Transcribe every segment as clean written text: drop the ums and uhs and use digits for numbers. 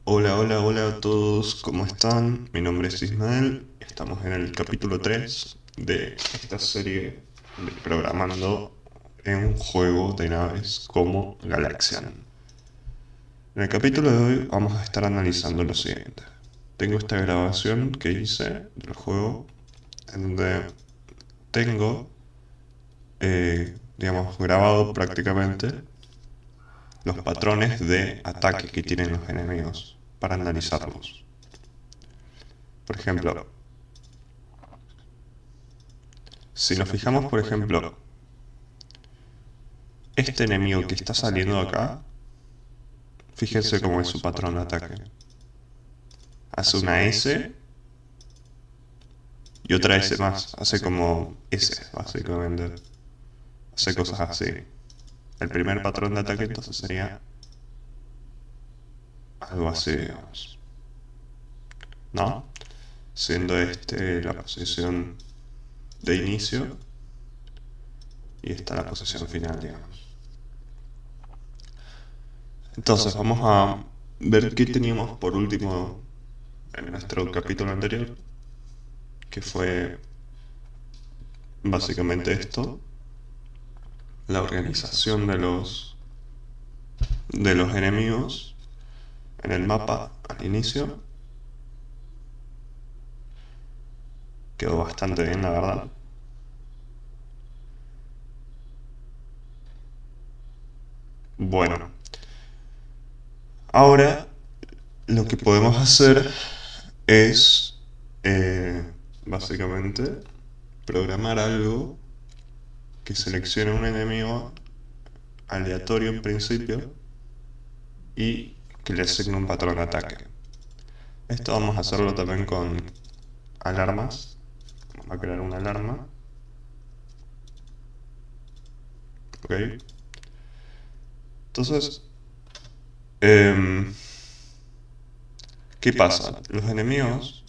Hola, hola, hola a todos, ¿cómo están? Mi nombre es Ismael, estamos en el capítulo 3 de esta serie de programando en un juego de naves como Galaxian. En el capítulo de hoy vamos a estar analizando lo siguiente. Tengo esta grabación que hice del juego en donde tengo, digamos, grabado prácticamente los patrones de ataque que tienen los enemigos para analizarlos. Por ejemplo, si nos fijamos, por ejemplo, este enemigo que está saliendo de acá, fíjense cómo es su patrón de ataque. Hace una S y otra S más. Hace como S, básicamente. Hace cosas así. El primer patrón de ataque entonces sería algo así, digamos. ¿No? Siendo este la posición de inicio y esta la posición final, digamos. Entonces vamos a ver qué teníamos por último en nuestro capítulo anterior, que fue básicamente esto, la organización de los enemigos en el mapa al inicio. Quedó bastante bien, la verdad. Bueno, ahora lo que podemos hacer es básicamente programar algo que seleccione un enemigo aleatorio en principio y que le asigne un patrón de ataque. Esto vamos a hacerlo también con alarmas. Vamos a crear una alarma. ¿Ok? Entonces, em, ¿qué pasa? Los enemigos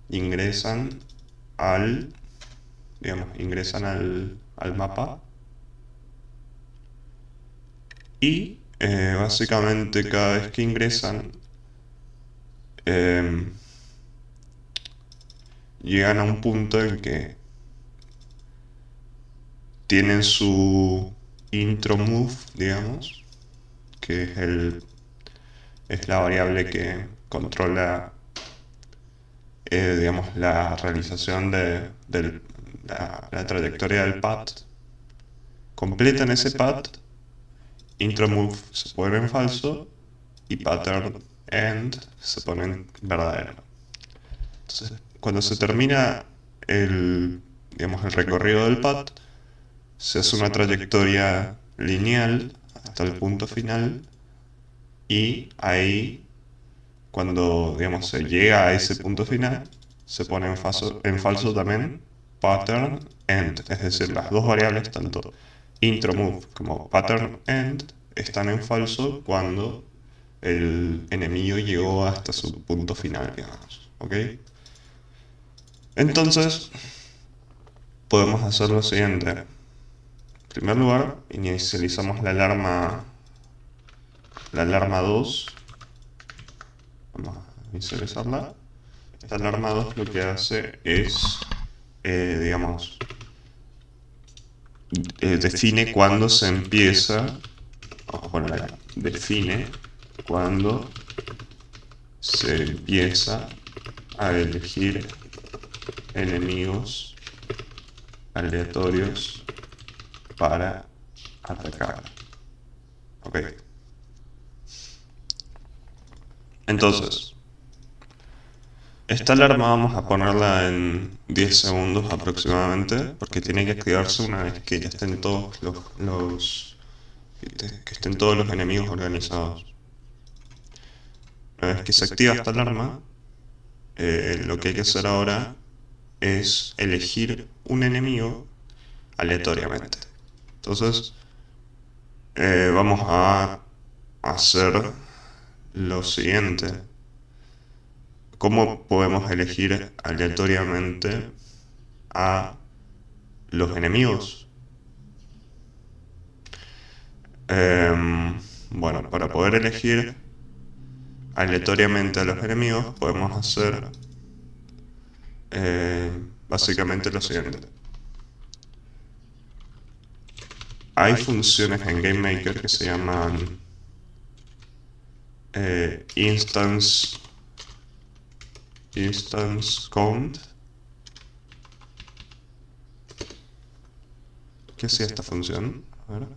ingresan al, ingresan al mapa y básicamente cada vez que ingresan em, llegan a un punto en que tienen su intro move, digamos, que es la variable que controla, digamos, la realización de la trayectoria del path. Completan ese path, intro move se pone en falso y pattern end se pone en verdadero. Entonces, cuando se termina digamos, el recorrido del path, se hace una trayectoria lineal hasta el punto final y ahí, cuando digamos, se llega a ese punto final, se pone en falso también pattern end, es decir, las dos variables, tanto intro move como pattern end, están en falso cuando el enemigo llegó hasta su punto final, digamos. ¿Ok? Entonces, podemos hacer lo siguiente. En primer lugar, inicializamos la alarma 2. Vamos a inicializarla. Esta alarma 2 lo que hace es, digamos, define cuándo se empieza, vamos a poner acá, define cuándo se empieza a elegir enemigos aleatorios para atacar. Ok. Entonces, esta alarma vamos a ponerla en 10 segundos aproximadamente, porque tiene que activarse una vez que ya estén todos que estén todos los enemigos organizados. Una vez que se activa esta alarma, lo que hay que hacer ahora es elegir un enemigo aleatoriamente. Entonces, vamos a hacer lo siguiente. ¿Cómo podemos elegir aleatoriamente a los enemigos? Bueno, para poder elegir aleatoriamente a los enemigos, podemos hacer básicamente lo siguiente. Hay funciones en GameMaker que se llaman instance count. ¿Qué hacía esta función? A ver.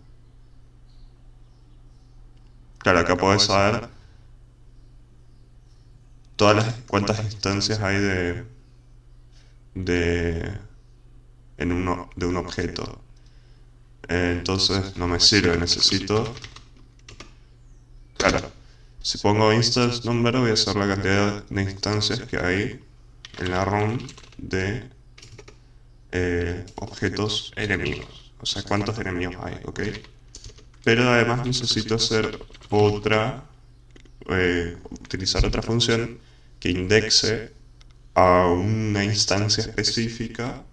Claro, acá podés saber cuántas instancias hay de un objeto. Entonces no me sirve, necesito... Claro, si pongo instance number voy a hacer la cantidad de instancias que hay en la ROM de objetos enemigos. O sea, cuántos enemigos hay, ¿ok? Pero además necesito hacer utilizar otra función que indexe a una instancia específica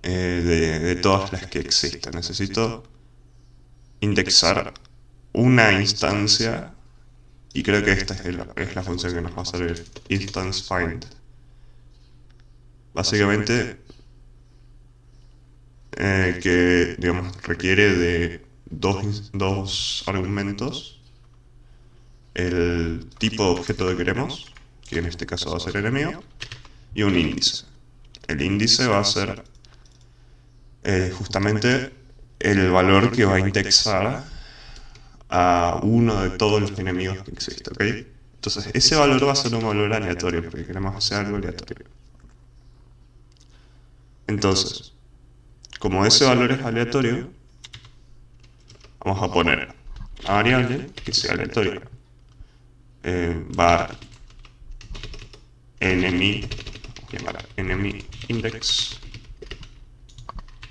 de todas las que existen. Necesito indexar una instancia y creo que esta es la función que nos va a servir, instance find. Básicamente que digamos requiere de dos argumentos: el tipo de objeto que queremos, que en este caso va a ser enemigo, y un índice. El índice va a ser justamente el valor que va a indexar a uno de todos los enemigos que existe, ¿ok? Entonces ese valor va a ser un valor aleatorio, porque queremos hacer algo aleatorio. Entonces, como ese valor es aleatorio, vamos a poner una variable que sea aleatoria. Var enemy, enemy index.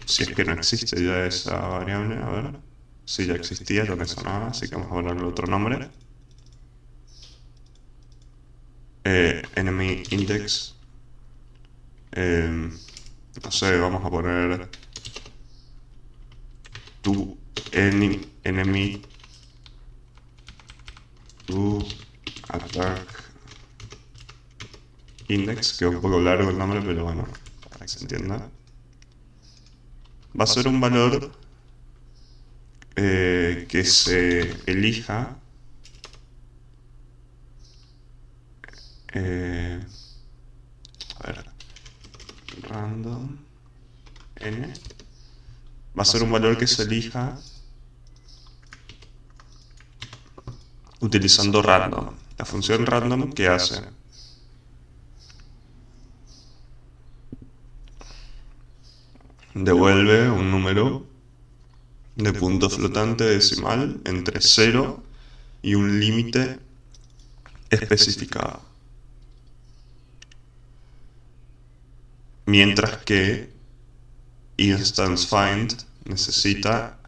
Si es que no existe ya esa variable, a ver. Si ya existía, no me sonaba, así que vamos a ponerle otro nombre. Enemy index. No sé, vamos a poner to enemy to attack index, que es un poco largo el nombre, pero bueno, para que se entienda. Va a ser un valor que se elija a ver, random n. Va a ser un valor que se elija utilizando random. La función random, ¿qué hace? Devuelve un número de punto flotante decimal entre 0 y un límite especificado. Mientras que instance find necesita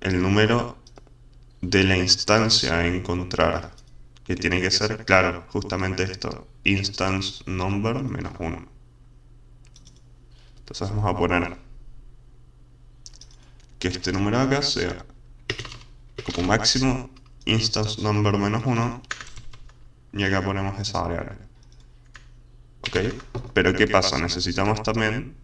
el número de la instancia a encontrar, que tiene que ser, claro, justamente esto, instance number menos 1. Entonces vamos a poner que este número de acá sea como máximo instance number menos 1 y acá ponemos esa variable. ¿Ok? Pero ¿qué pasa? Necesitamos también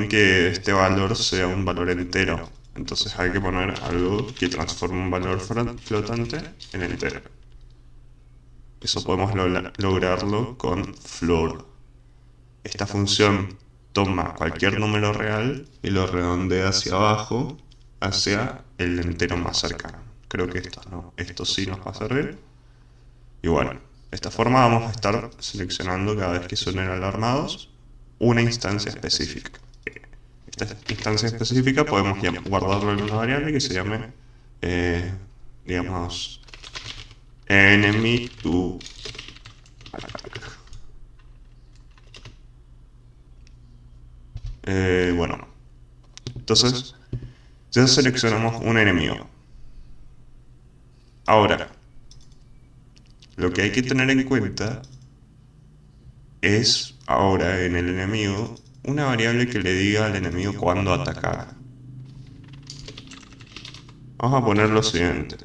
que este valor sea un valor entero. Entonces hay que poner algo que transforme un valor flotante en entero. Eso podemos lograrlo con floor. Esta función toma cualquier número real y lo redondea hacia abajo, hacia el entero más cercano. Creo que esto sí nos va a servir. Y bueno, de esta forma vamos a estar seleccionando cada vez que suenen alarmados una instancia específica. Esta instancia específica podemos guardarlo en una variable que se llame, digamos, enemy to attack. Bueno, entonces ya seleccionamos un enemigo. Ahora, lo que hay que tener en cuenta es ahora en el enemigo una variable que le diga al enemigo cuándo atacar. Vamos a poner lo siguiente.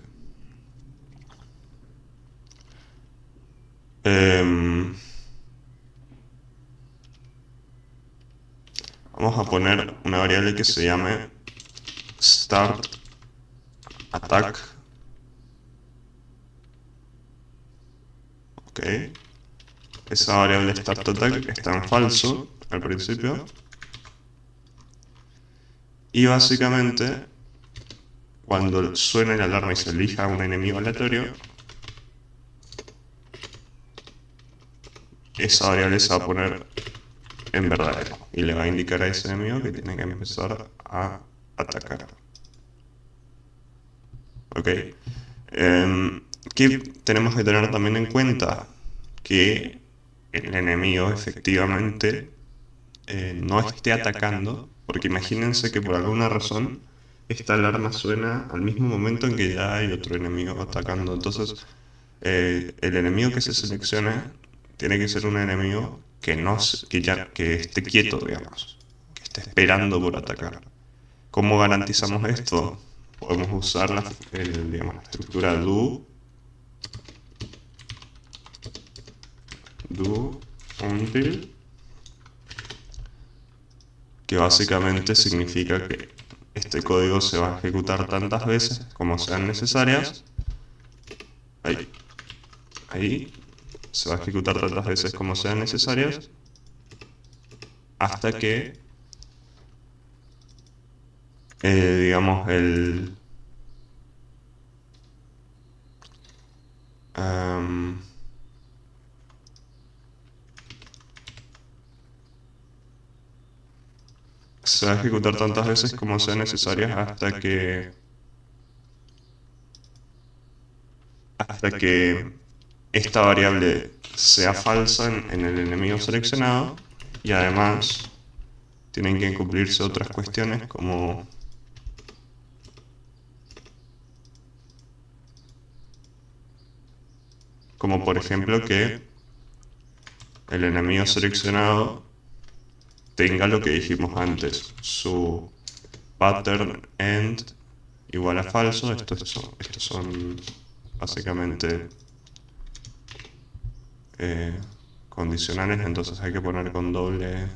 Em, Vamos a poner una variable que se llame start attack. Ok. Esa variable start attack está en falso al principio. Y básicamente, cuando suene la alarma y se elija un enemigo aleatorio, esa variable se va a poner en verdadero y le va a indicar a ese enemigo que tiene que empezar a atacar. Ok. Que tenemos que tener también en cuenta que el enemigo efectivamente no esté atacando, porque imagínense que por alguna razón esta alarma suena al mismo momento en que ya hay otro enemigo atacando. Entonces, el enemigo que se seleccione tiene que ser un enemigo que no se- que ya que esté quieto, digamos, que esté esperando por atacar. ¿Cómo garantizamos esto? Podemos usar digamos, la estructura do until, que básicamente significa que este código se va a ejecutar tantas veces como sean necesarias. Ahí, ahí se va a ejecutar tantas veces como sean necesarias hasta que, digamos, am, se va a ejecutar tantas veces como sean necesarias hasta que esta variable sea falsa en el enemigo seleccionado, y además tienen que cumplirse otras cuestiones como por ejemplo que el enemigo seleccionado tenga lo que dijimos antes, su pattern end igual a falso. Estos son básicamente eh, condicionales, entonces hay que poner con doble.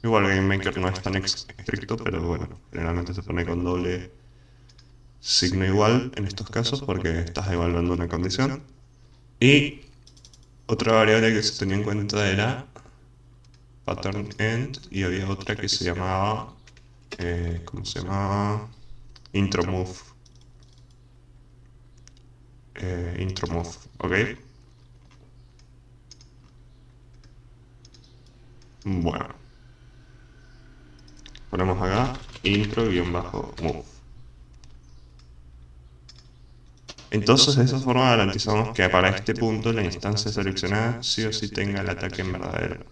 Igual GameMaker no es tan estricto, pero bueno, generalmente se pone con doble signo igual en estos casos porque estás evaluando una condición. Y otra variable que se tenía en cuenta era pattern end, y había otra que se llamaba, ¿cómo se llamaba? Intro move. Intro move, ¿ok? Bueno, ponemos acá intro-move. Entonces, de esa forma garantizamos que para este punto la instancia seleccionada sí o sí tenga el ataque en verdadero.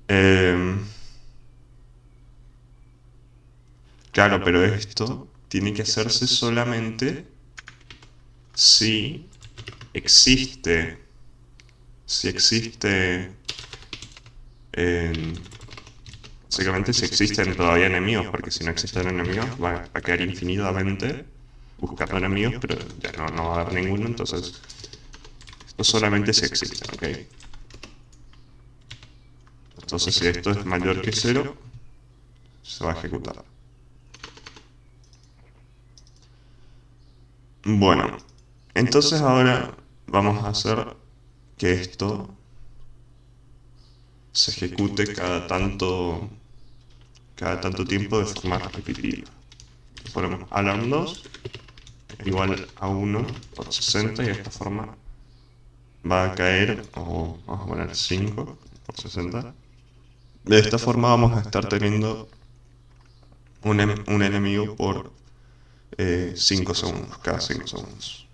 Em, claro, pero esto tiene que hacerse solamente si existe, si existe, em, básicamente si existen todavía enemigos, porque si no existen enemigos va a quedar infinitamente buscando enemigos, pero ya no va a haber ninguno, entonces esto solamente si existen, ¿ok? Entonces si esto es mayor que 0, se va a ejecutar. Bueno, entonces ahora vamos a hacer que esto se ejecute cada tanto tiempo de forma repetitiva. Ponemos alarm2 igual a 1 por 60, y de esta forma va a caer, o vamos a poner 5 por 60. De esta forma vamos a estar teniendo un enemigo por 5 segundos, cada 5 segundos.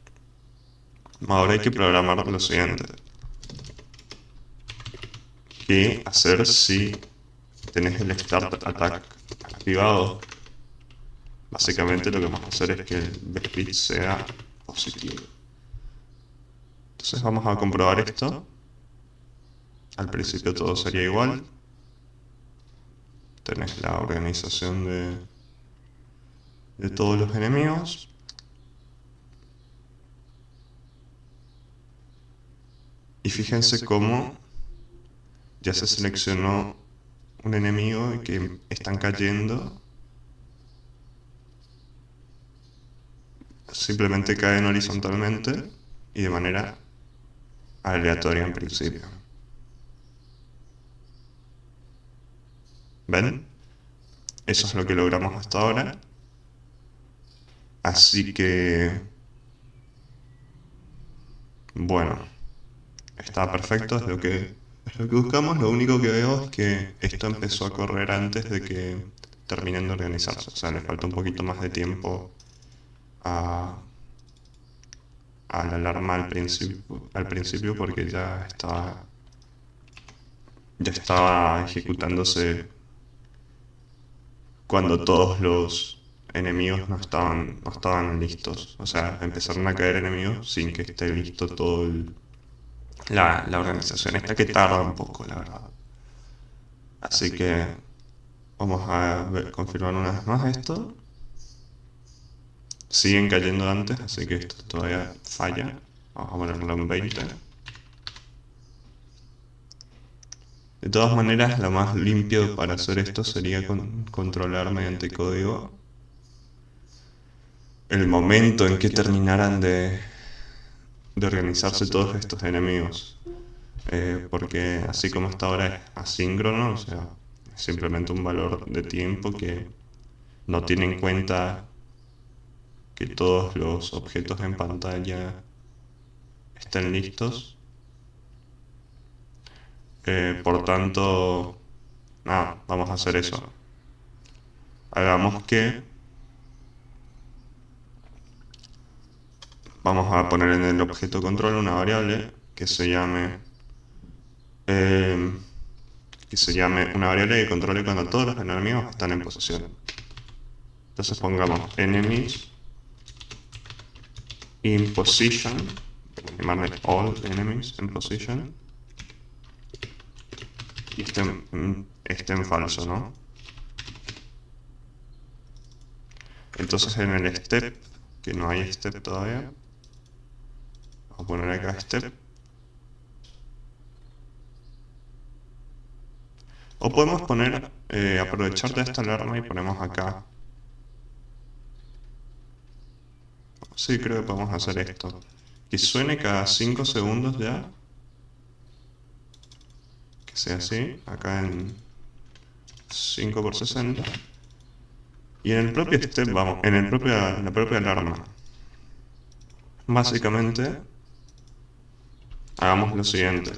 Ahora hay que programar lo siguiente. ¿Qué hacer si tenés el Start Attack activado? Básicamente lo que vamos a hacer es que el bit sea positivo. Entonces vamos a comprobar esto. Al principio todo sería igual. Tenés la organización de todos los enemigos. Y fíjense cómo ya se seleccionó un enemigo y que están cayendo. Simplemente caen horizontalmente y de manera aleatoria en principio. ¿Ven? Eso es lo que logramos hasta ahora. Así que, bueno, está perfecto, es lo que buscamos. Lo único que veo es que esto empezó a correr antes de que terminen de organizarse. O sea, les falta un poquito más de tiempo a, a la alarma al principio porque ya estaba ejecutándose cuando todos los enemigos no estaban listos. O sea, empezaron a caer enemigos sin que esté listo la organización. Esta que tarda un poco, la verdad. Así que vamos a confirmar una vez más esto. Siguen cayendo antes, así que esto todavía falla. Vamos a ponerlo en 20. De todas maneras, lo más limpio para hacer esto sería controlar mediante código el momento en que terminaran de organizarse todos estos enemigos. Porque así como hasta ahora es asíncrono, o sea, es simplemente un valor de tiempo que no tiene en cuenta que todos los objetos en pantalla estén listos. Por tanto, nada, vamos a hacer eso. Hagamos que vamos a poner en el objeto control una variable eh, que se llame una variable que controle cuando todos los enemigos están en posición. Entonces pongamos enemies in position, llamarle all enemies in position, y esté en falso, ¿no? Entonces en el step, que no hay step todavía, vamos a poner acá step. O podemos poner, aprovechar de esta alarma y ponemos acá. Sí, creo que podemos hacer esto. Que suene cada 5 segundos ya. Que sea así, acá en 5 por 60. Y en el propio step, vamos, en la propia alarma. Básicamente, hagamos lo siguiente.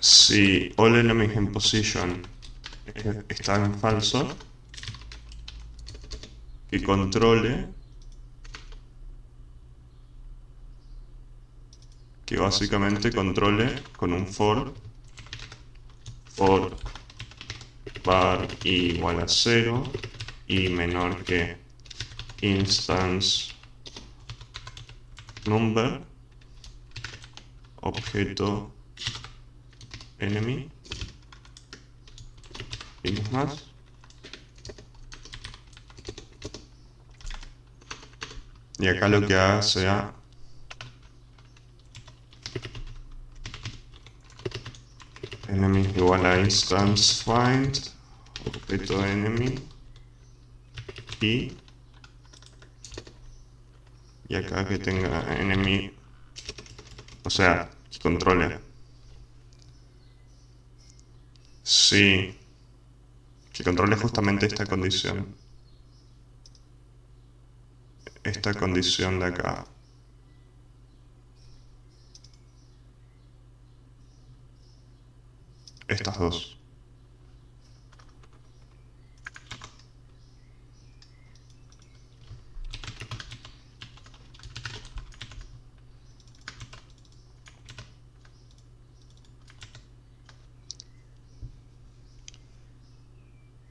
Si all enemies in position está en falso, que controle, que básicamente controle con un for var igual a 0 y menor que instance number objeto enemy y más. Y acá lo que haga sea enemy igual a instance find objeto enemy y acá que tenga enemy, o sea, que controle. Sí, que controle justamente esta condición. Esta condición de acá. Estas dos.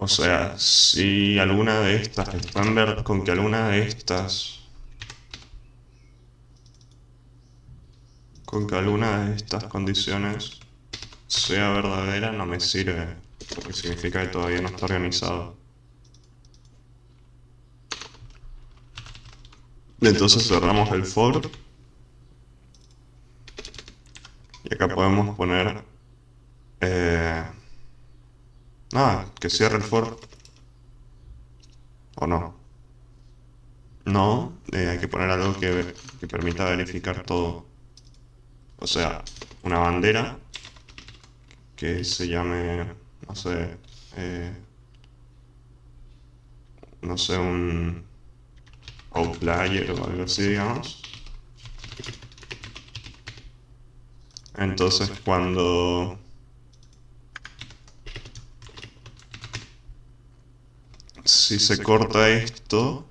O sea, si alguna de estas están con que alguna de estas condiciones sea verdadera, no me sirve porque significa que todavía no está organizado. Entonces cerramos el for y acá podemos poner nada, que cierre el for o no. No, hay que poner algo que permita verificar todo. O sea, una bandera que se llame, no sé, eh, no sé, un outlier o algo así, digamos. Entonces, cuando si se corta esto,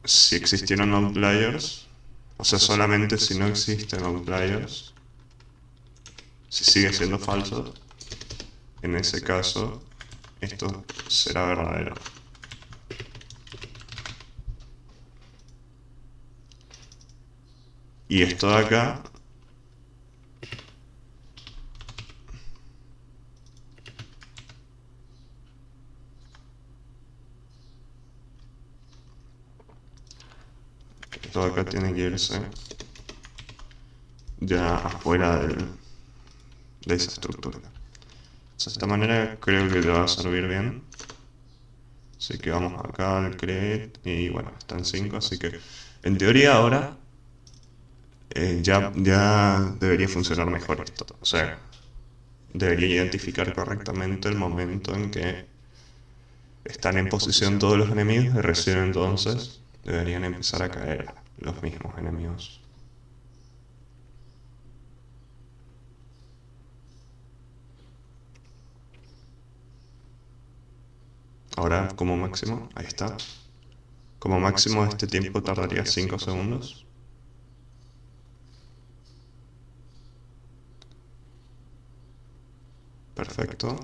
si existieron outliers, o sea, solamente si no existen outliers, si sigue siendo falso, en ese caso, esto será verdadero. Y esto de acá esto de acá tiene que irse ya afuera de esa estructura. De esta manera creo que te va a servir bien. Así que vamos acá al create y bueno, están 5, así que en teoría ahora ya debería funcionar mejor esto. O sea, debería identificar correctamente el momento en que están en posición todos los enemigos y recién entonces deberían empezar a caer los mismos enemigos. Ahora como máximo, ahí está. Como máximo este tiempo tardaría 5 segundos. Perfecto.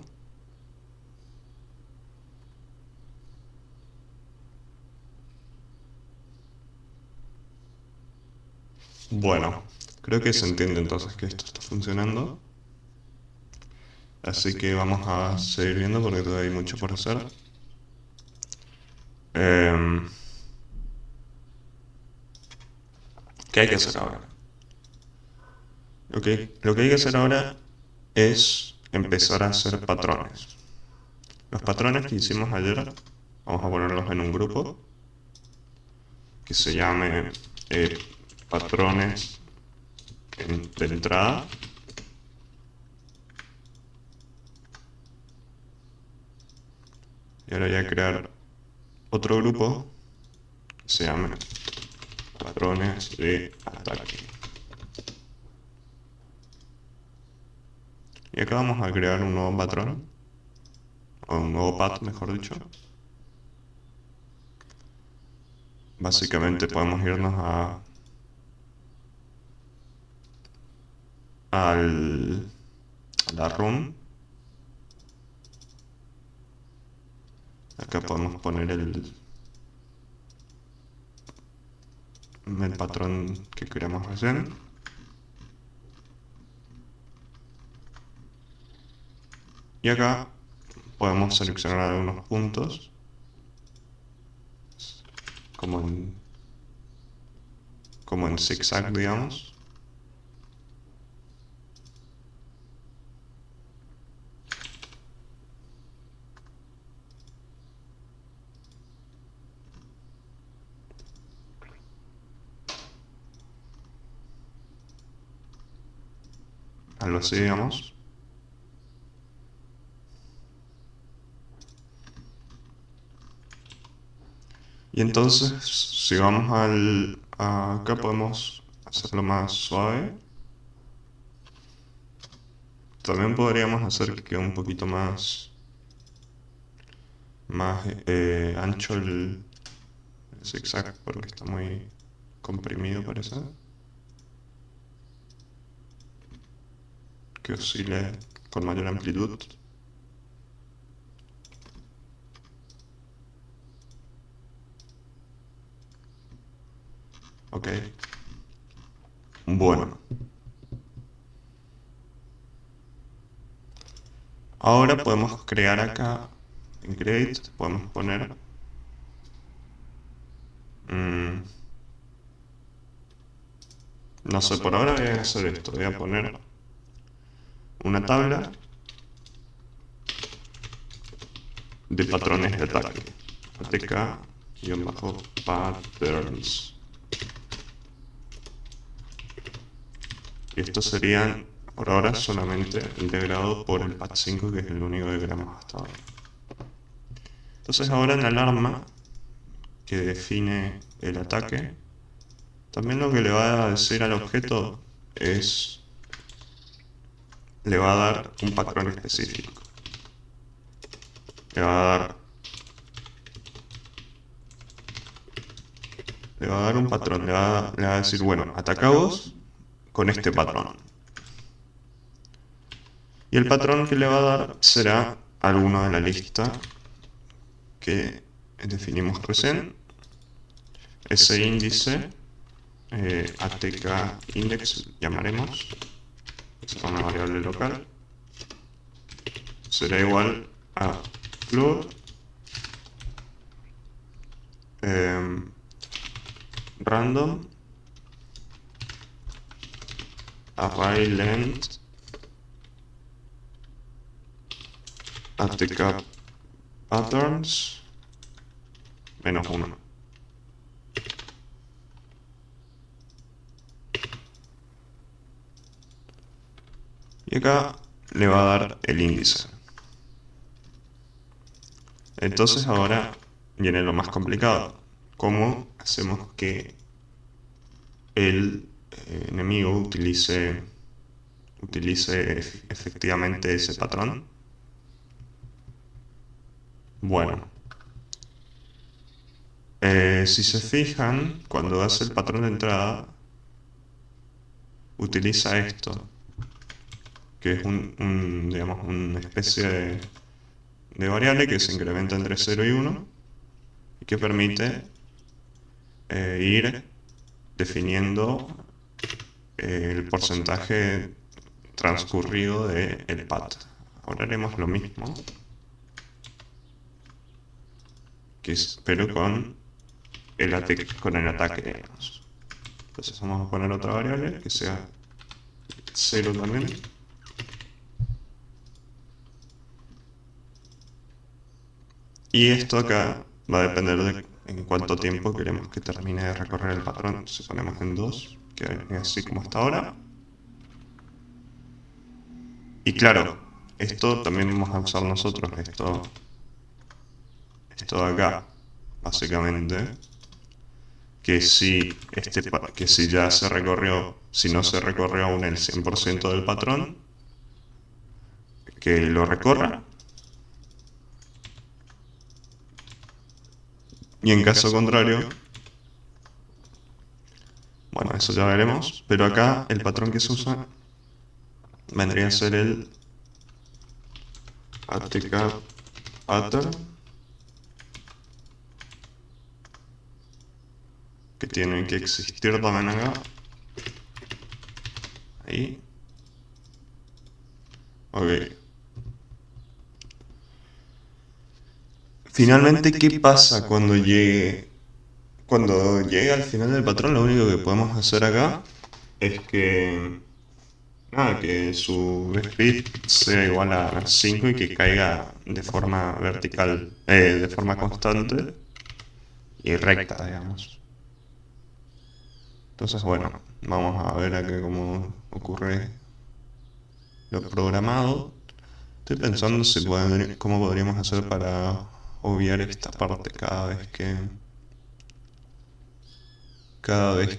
Bueno, creo que se entiende entonces que esto está funcionando. Así que vamos a seguir viendo porque todavía hay mucho por hacer. Em, ¿Qué hay que hacer ahora? Lo que hay que hacer ahora es empezar a hacer patrones. Los patrones que hicimos ayer, vamos a ponerlos en un grupo que se llame eh, patrones de entrada. Y ahora voy a crear otro grupo que se llame patrones de ataque. Y acá vamos a crear un nuevo patrón, o un nuevo path, mejor dicho. Básicamente podemos irnos a la run. Acá podemos poner el patrón que queremos hacer. Y acá podemos seleccionar algunos puntos, como en zigzag, digamos. Algo así, digamos. Y entonces, si vamos acá podemos hacerlo más suave. También podríamos hacer que quede un poquito más ancho el zigzag porque está muy comprimido, parece. Que oscile con mayor amplitud. Ok. Bueno. Ahora podemos crear acá, en create, podemos poner no sé, por ahora voy a hacer esto. Voy a poner una tabla de patrones de ataque. ATK-patterns. Y estos serían, por ahora, solamente integrados por el pat 5, que es el único que queremos hasta ahora. Entonces ahora en la alarma que define el ataque, también lo que le va a decir al objeto es, le va a dar un patrón específico. Le va a dar un patrón, le va a decir, bueno, ataca vos con este patrón. Y el patrón que le va a dar será alguno de la lista que definimos recién. Ese índice, ATK index, llamaremos, es una variable local, será igual a floor random array length ATK patterns -1. Y acá le va a dar el índice. Entonces ahora viene lo más complicado. ¿Cómo hacemos que el enemigo utilice efectivamente ese patrón? Bueno, si se fijan, cuando hace el patrón de entrada, utiliza esto, que es digamos, una especie de variable que se incrementa entre 0 y 1 y que permite ir definiendo el porcentaje transcurrido del pat. Ahora haremos lo mismo, pero con el ataque, digamos. Entonces vamos a poner otra variable que sea 0 también. Y esto acá va a depender de en cuánto tiempo queremos que termine de recorrer el patrón. Si ponemos en 2, que es así como hasta ahora. Y claro, esto también vamos a usar nosotros, esto de acá, básicamente, que si ya se recorrió, si no se recorrió aún el 100% del patrón, que lo recorra. Y en caso contrario, bueno, eso ya veremos, pero acá el patrón que se usa vendría a ser el ATK pattern, que tiene que existir también acá. Ahí. Ok. Finalmente, ¿qué pasa cuando llegue? Cuando llegue al final del patrón, lo único que podemos hacer acá es que nada, que su speed sea igual a 5 y que caiga de forma vertical, de forma constante y recta, digamos. Entonces, bueno, vamos a ver acá cómo ocurre lo programado. Estoy pensando cómo podríamos hacer para obviar esta parte cada vez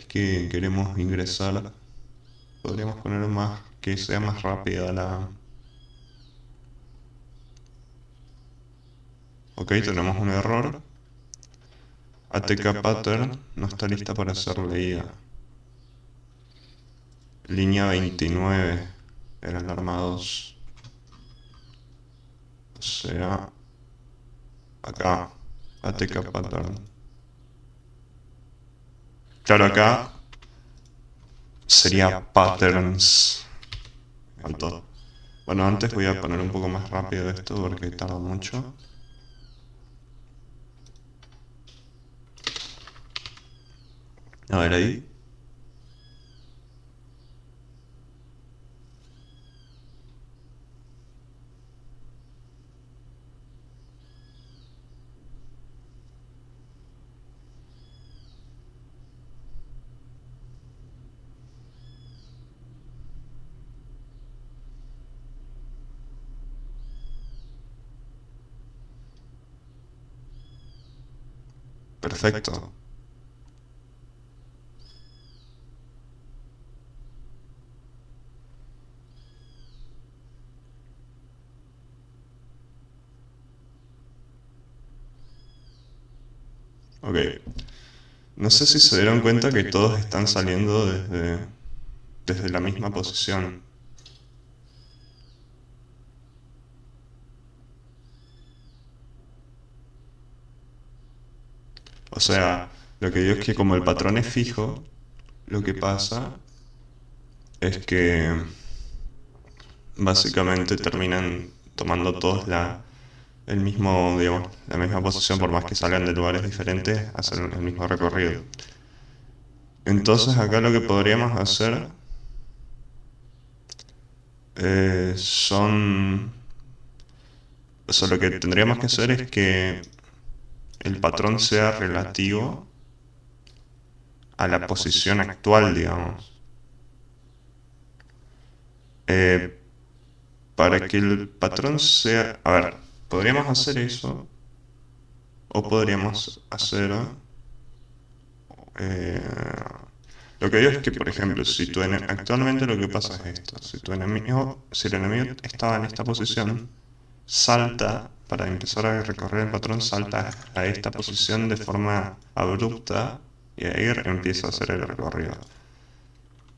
que queremos ingresar. Podríamos poner más, que sea más rápida la... Ok, tenemos un error. ATK pattern no está lista para ser leída. Línea 29 era el arma 2. O sea, acá, ATK pattern. Claro, acá sería patterns. Me faltó. Bueno, antes voy a poner un poco más rápido esto porque tarda mucho. A ver ahí. Perfecto. Ok. No sé si se dieron cuenta que todos están saliendo desde la misma posición. O sea, lo que digo es que como el patrón es fijo, lo que pasa es que básicamente terminan tomando todos el mismo, digamos, la misma posición por más que salgan de lugares diferentes, hacen el mismo recorrido. Entonces acá lo que podríamos hacer son... O sea, lo que tendríamos que hacer es que el patrón sea relativo a la posición actual, digamos. Eh, para que el patrón sea... A ver, podríamos hacer eso o podríamos hacer... eh, lo que digo es que, por ejemplo, si actualmente lo que pasa es esto. Si el enemigo estaba en esta posición, salta, para empezar a recorrer el patrón, salta a esta posición de forma abrupta y ahí empieza a hacer el recorrido.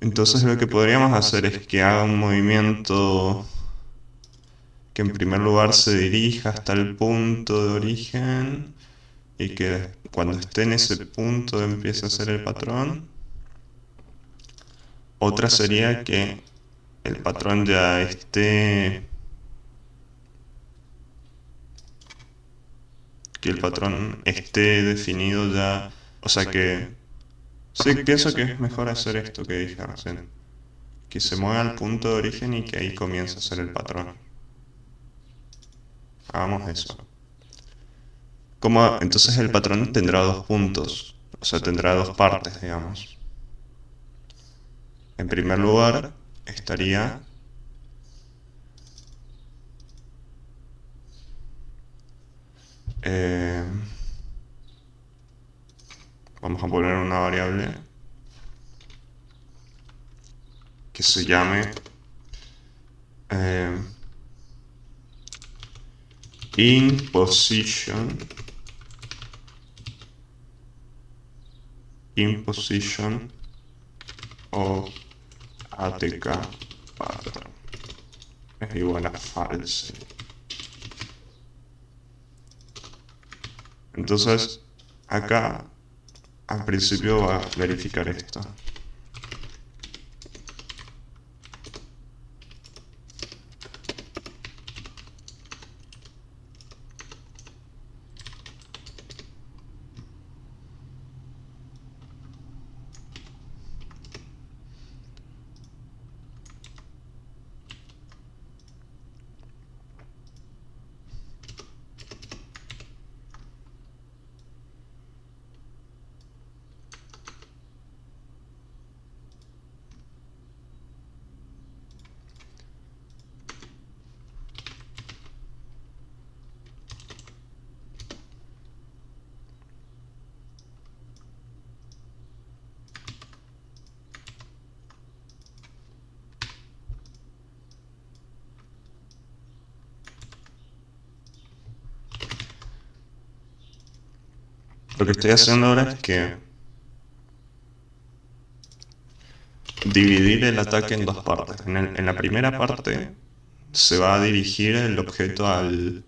Entonces lo que podríamos hacer es que haga un movimiento que en primer lugar se dirija hasta el punto de origen y que cuando esté en ese punto empiece a hacer el patrón. Otra sería el patrón ya que el patrón esté definido ya, o sea que sí, pienso que es mejor hacer esto que dije recién, que se mueva al punto de origen y que ahí comience a ser el patrón. Hagamos eso. Entonces el patrón tendrá dos puntos, o sea, tendrá dos partes, digamos. En primer lugar, estaría eh, vamos a poner una variable que se llame eh, in position of ATK pattern es igual a false. Entonces, acá al principio va a verificar esto. Lo que estoy haciendo ahora es que dividir el ataque en dos partes. En la primera parte se va a dirigir el objeto al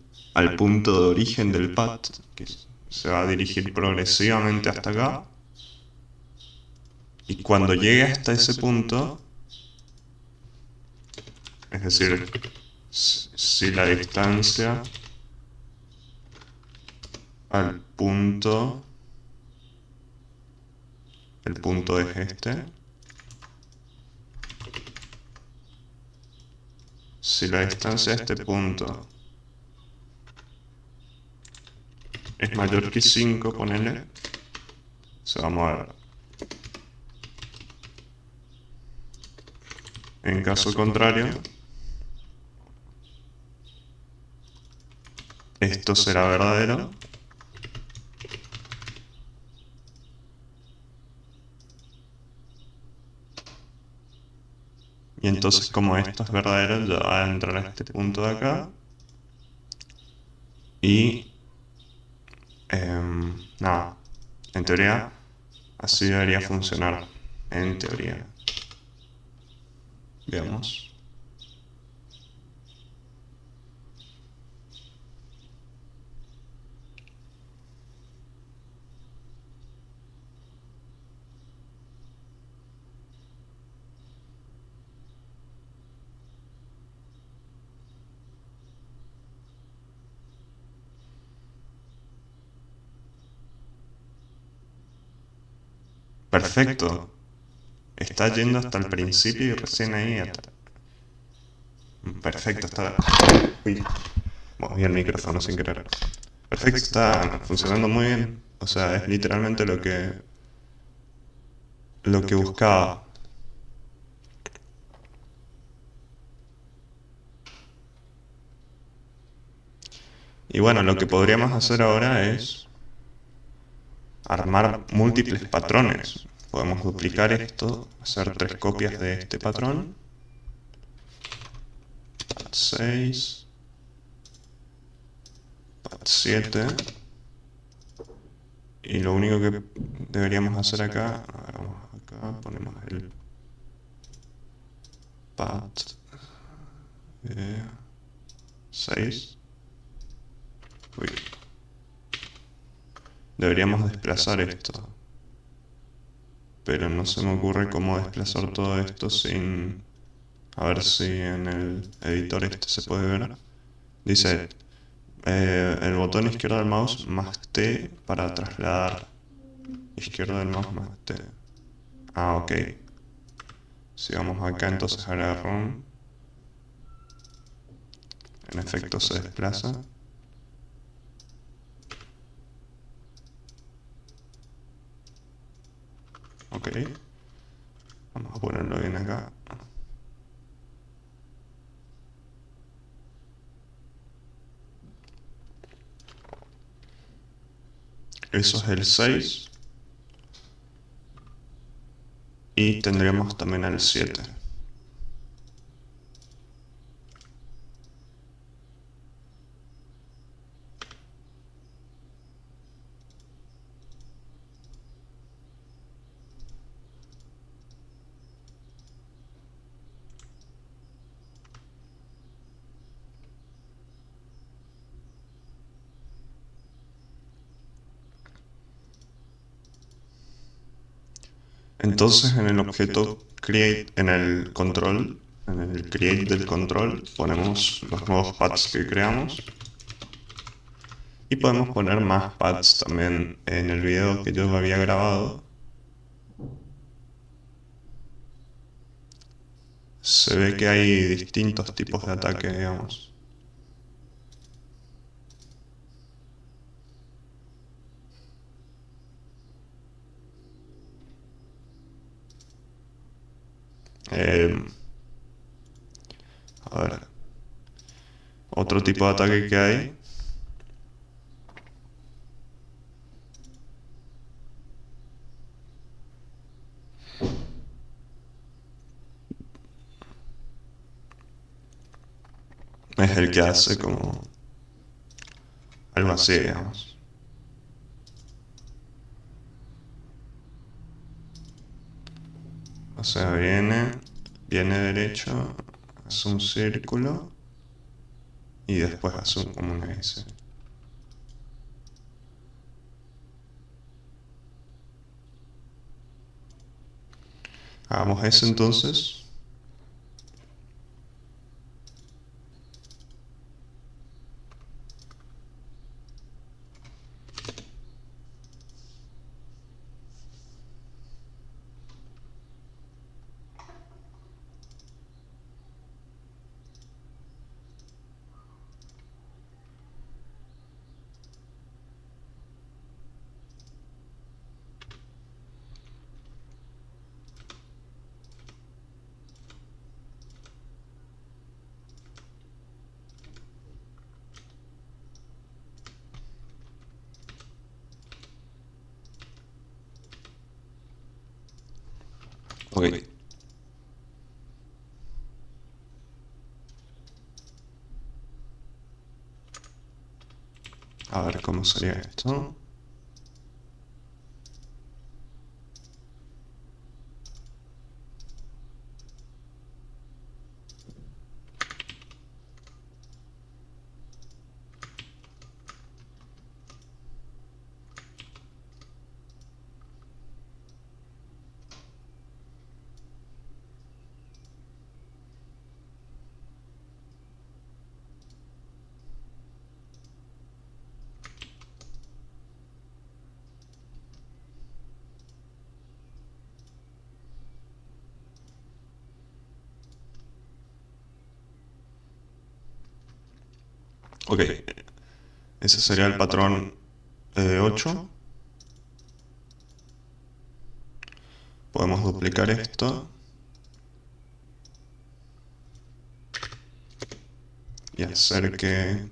punto de origen del path, que se va a dirigir progresivamente hasta acá. Y cuando llegue hasta ese punto, es decir, si la distancia al punto, el punto es este, si la distancia a este punto es mayor que 5, ponele, se va a mover. En caso contrario, esto será verdadero y entonces como esto es verdadero ya va a entrar a este punto de acá y nada, en teoría así debería funcionar, en teoría. Veamos. Perfecto. Está yendo hasta el principio y recién ahí hasta... Perfecto, está... Uy, moví el micrófono sin querer. Perfecto, está funcionando muy bien. O sea, es literalmente lo que buscaba. Y bueno, lo que podríamos hacer ahora es armar múltiples patrones. Podemos duplicar esto, hacer 3 copias de este patrón. 6, 7. Y lo único que deberíamos hacer acá, vamos acá, ponemos el pat 6. Uy. Deberíamos desplazar esto. Pero no se me ocurre cómo desplazar todo esto sin... A ver si en el editor este se puede ver. Dice el botón izquierdo del mouse más T para trasladar. Izquierdo del mouse más T. Ah, ok. Si vamos acá entonces a la ROM. En efecto se desplaza. Ok. Vamos a ponerlo bien acá. Eso es el 6. Y tendríamos también el 7. Entonces en el objeto create, en el control, en el create del control, ponemos los nuevos paths que creamos. Y podemos poner más paths también en el video que yo había grabado. Se ve que hay distintos tipos de ataque, digamos. Eh, a ver. Otro tipo de ataque que hay es el que hace como algo así, digamos. O sea, viene derecho, hace un círculo y después hace como una S. Hagamos eso entonces. Ok. A ver cómo sería esto. Ok. Ese sería el patrón 8. Podemos duplicar esto. Y hacer que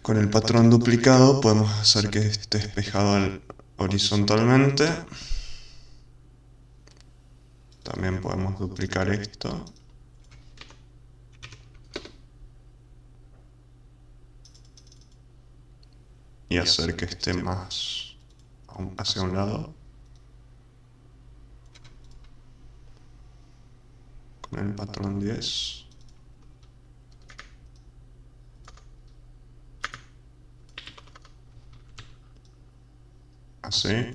con el patrón duplicado podemos hacer que esté espejado horizontalmente. También podemos duplicar esto. Y hacer que esté más hacia un lado. Con el patrón 10. Así.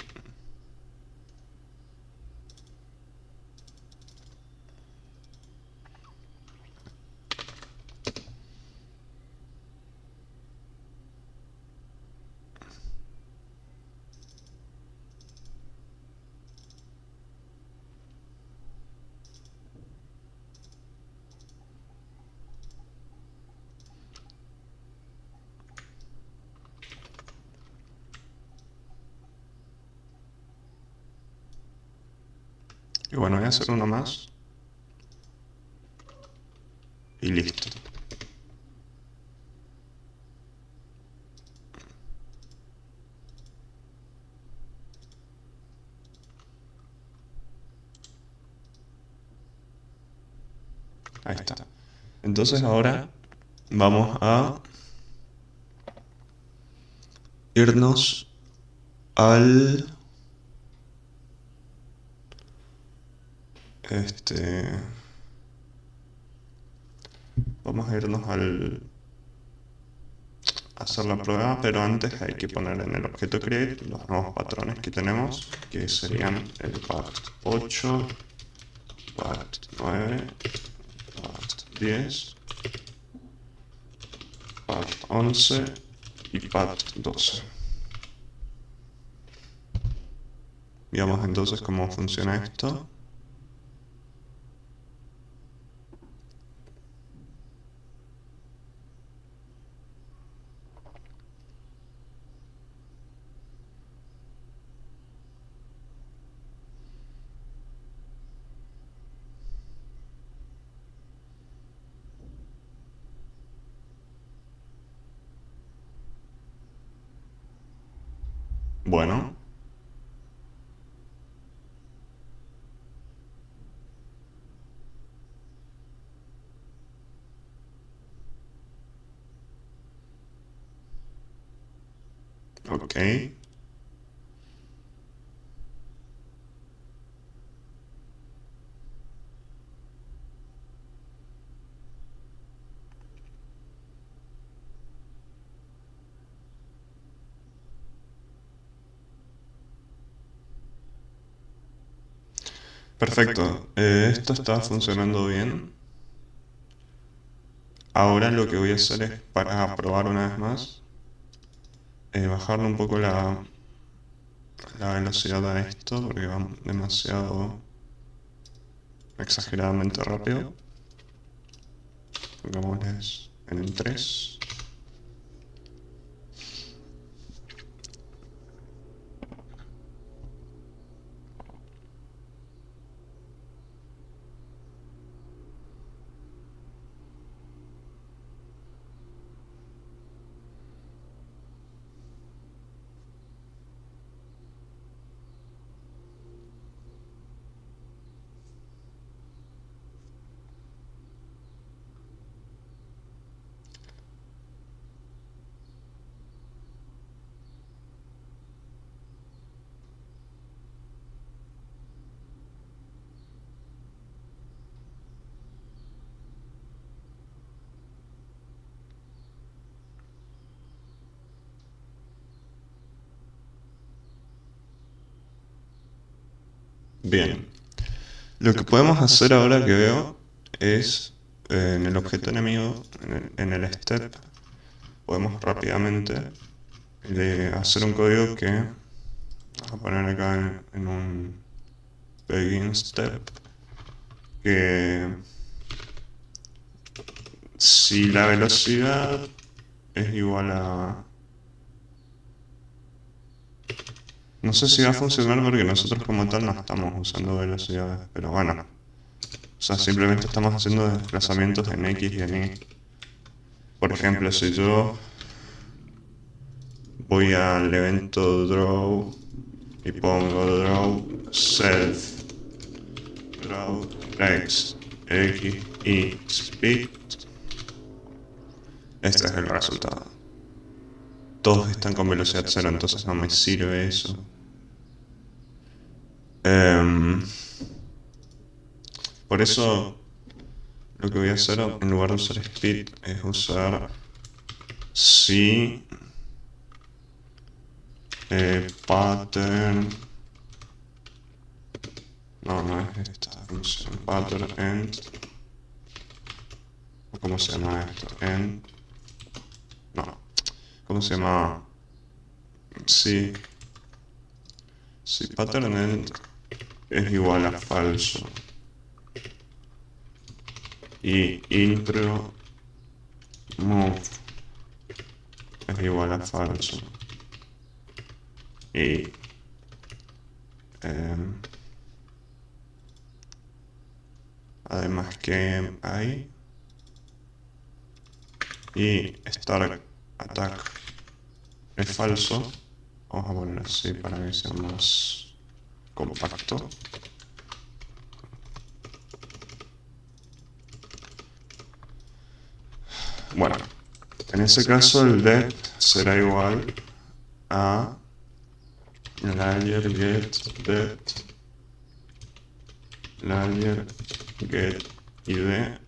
Y bueno, voy a hacer uno más. Y listo. Ahí está. Entonces ahora vamos a irnos al... Vamos a irnos al... hacer la prueba, pero antes hay que poner en el objeto create los nuevos patrones que tenemos, que serían el part8, part9, part10, part11 y part12. Veamos entonces cómo funciona esto. Bueno, ok. Perfecto. Esto está funcionando bien. Ahora lo que voy a hacer es, para probar una vez más, bajarle un poco la velocidad a esto, porque va demasiado exageradamente rápido. Pongámosles en el 3. Bien. Lo que podemos hacer ahora que veo es en el objeto enemigo, en el step, podemos rápidamente hacer un código que vamos a poner acá en un begin step, que si la velocidad es igual a... No sé si va a funcionar porque nosotros como tal no estamos usando velocidades, pero bueno. O sea, simplemente estamos haciendo desplazamientos en X y en Y. Por ejemplo, si yo voy al evento draw y pongo draw self, draw x, y speed, este es el resultado. Todos están con velocidad cero, entonces no me sirve eso. Por eso lo que voy a hacer en lugar de usar speed es usar si pattern, no es esta función, pattern end, o cómo se llama esto, end, no, cómo se llama, si pattern end es igual a falso y intro move es igual a falso y además que hay y start attack es falso, vamos a poner así para que sea más compacto. Bueno, en ese caso el depth será igual a layer get depth, layer get id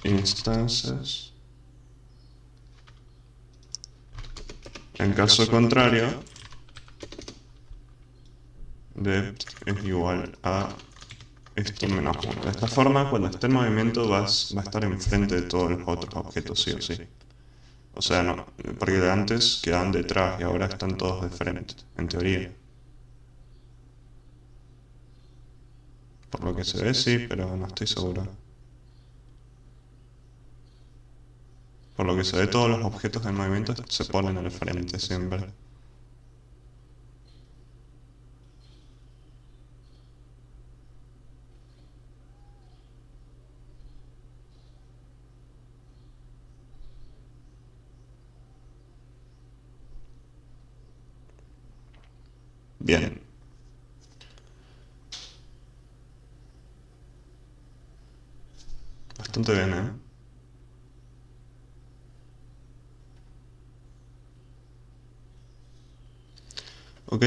instances. En caso contrario, depth es igual a esto menos 1. De esta forma, cuando esté en movimiento va a estar enfrente de todos los otros objetos, sí o sí. O sea, no, porque antes quedaban detrás y ahora están todos de frente, en teoría. Por lo que se ve, sí, pero no estoy seguro. Por lo que se ve, todos los objetos en movimiento se ponen al frente siempre. Bien. Bastante bien, ¿eh? Ok.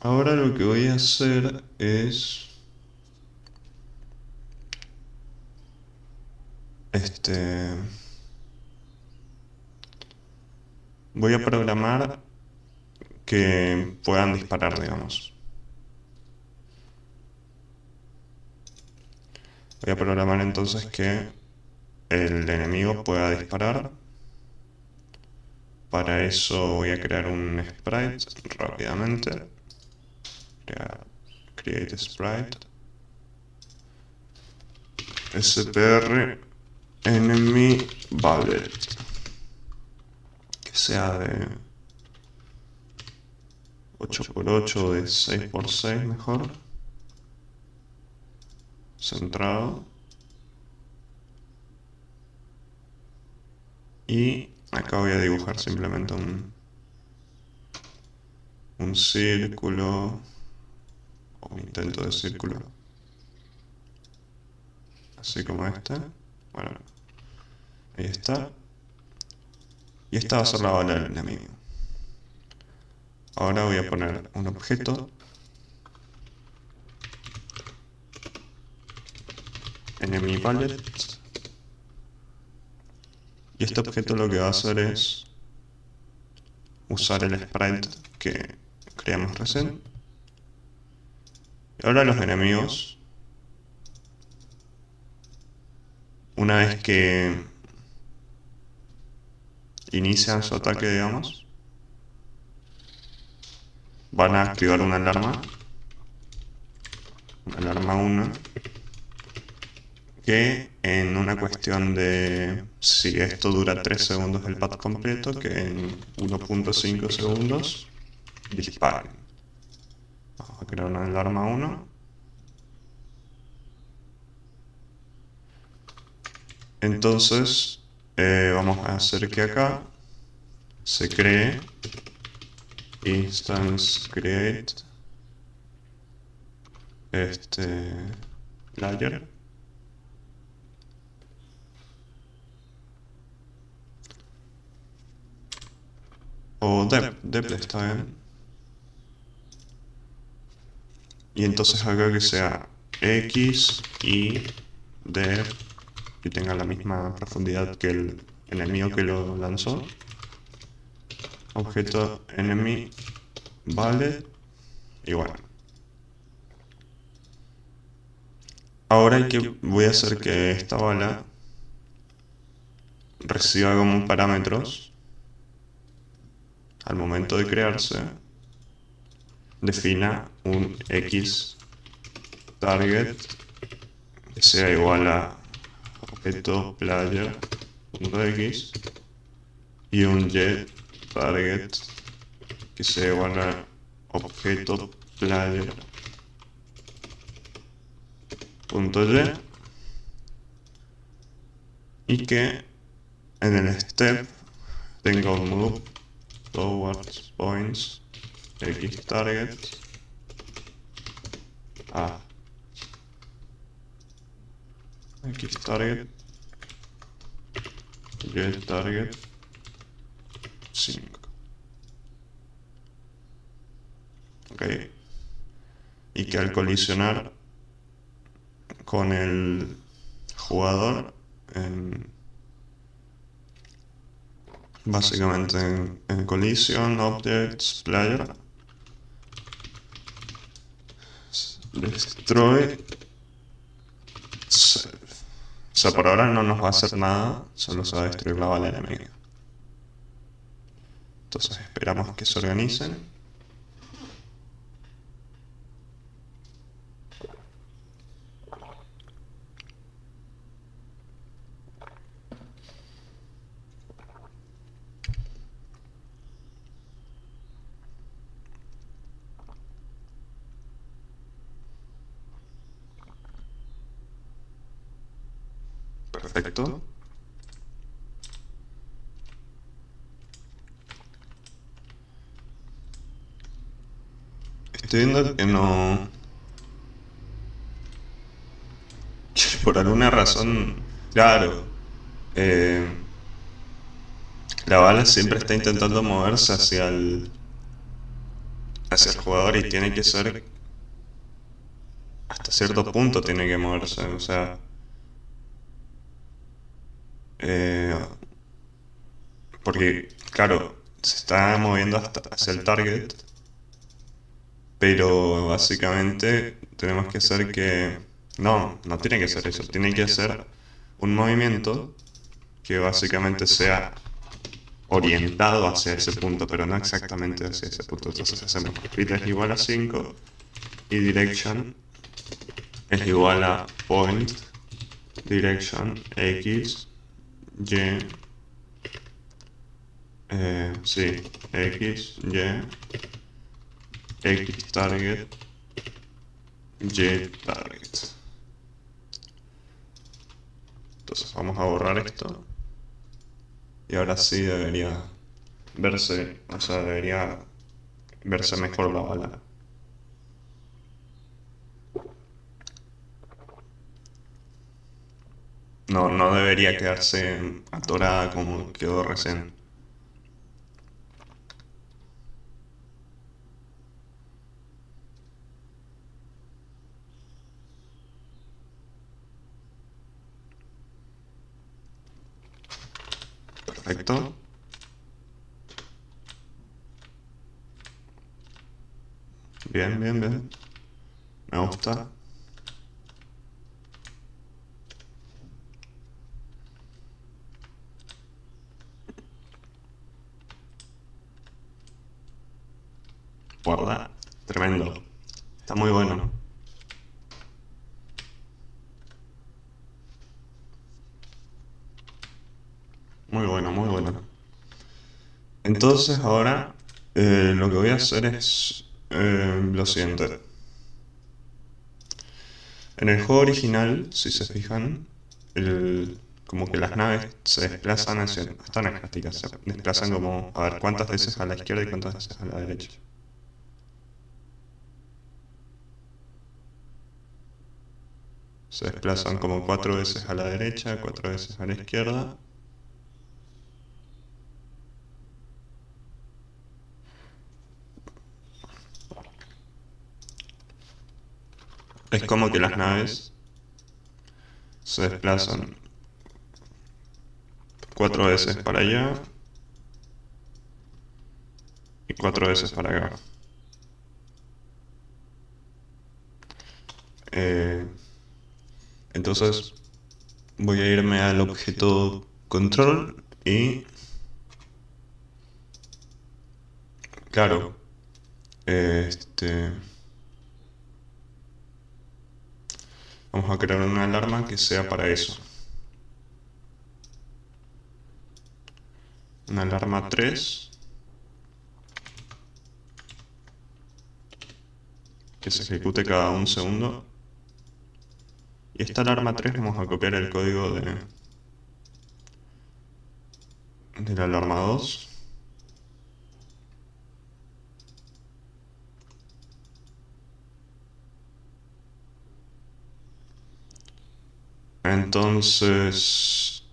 Ahora lo que voy a hacer es... Voy a programar que puedan disparar, digamos. Voy a programar entonces que el enemigo pueda disparar. Para eso voy a crear un sprite rápidamente. Create sprite. SPR enemy bullet. Que sea de 8x8 o de 6x6 mejor. Centrado. Y acá voy a dibujar simplemente un círculo o un intento de círculo, así como este. Bueno, ahí está. Y esta va a ser la bala del enemigo. Ahora voy a poner un objeto enemy bullet. Y este objeto lo que va a hacer es usar el sprite que creamos recién. Y ahora los enemigos, una vez que inician su ataque, digamos, van a activar una alarma 1, que en una cuestión de, si esto dura 3 segundos el pad completo, que en 1.5 segundos disparen. Vamos a crear una alarma 1. Entonces vamos a hacer que acá se cree instance create layer, o dep está bien, y entonces haga que sea x y dep y tenga la misma profundidad que el enemigo que lo lanzó. Objeto enemy valid, y bueno, ahora voy a hacer que esta bala reciba como parámetros al momento de crearse, defina un x target que sea igual a objeto player.x y un y target que sea igual a objeto player.y, y que en el step tenga un move towards points x target a x target y target 5. Ok, y que al colisionar con el jugador básicamente en collision objects player destroy self. O sea, por ahora no nos va a hacer nada, solo se va a destruir la bala enemiga. Entonces esperamos que se organicen. Perfecto. Estoy viendo que no... que por alguna razón... Claro. La bala siempre está intentando moverse hacia el jugador, y tiene que ser... hasta cierto punto tiene que moverse. O sea... porque, claro, se está moviendo hacia el target, pero básicamente tenemos que hacer que... no tiene que ser eso, tiene que ser un movimiento que básicamente sea orientado hacia ese punto, pero no exactamente hacia ese punto. Entonces hacemos speed es igual a 5 y direction es igual a point direction x y sí, x y x target y target. Entonces vamos a borrar esto y ahora sí debería verse, o sea, debería verse mejor la bala. No debería quedarse atorada como quedó recién. Perfecto. Bien, bien, bien. Me gusta. Guarda. Tremendo. Está muy bueno. Muy bueno, muy bueno. Entonces ahora lo que voy a hacer es lo siguiente. En el juego original, si se fijan, como que las naves se desplazan hacia, están estáticas, se desplazan como, a ver, cuántas veces a la izquierda y cuántas veces a la derecha. Se desplazan como 4 veces a la derecha, 4 veces a la izquierda. Es como que las naves se desplazan 4 veces para allá y 4 veces para acá. Eh, entonces voy a irme al objeto control y, claro, este, vamos a crear una alarma que sea para eso. Una alarma 3 que se ejecute cada un segundo. Y esta alarma 3 vamos a copiar el código de la alarma 2. Entonces,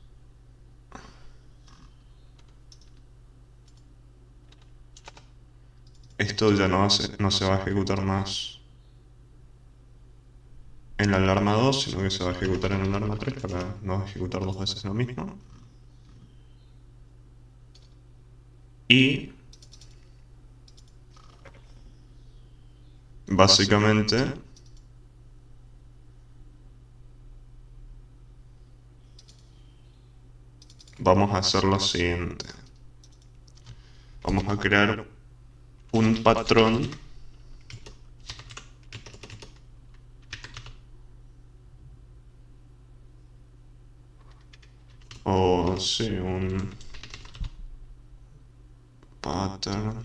esto ya no se va a ejecutar más en la alarma 2, sino que se va a ejecutar en la alarma 3 para no ejecutar 2 veces lo mismo. Y básicamente vamos a hacer lo siguiente. Vamos a crear un patrón o sí, un pattern,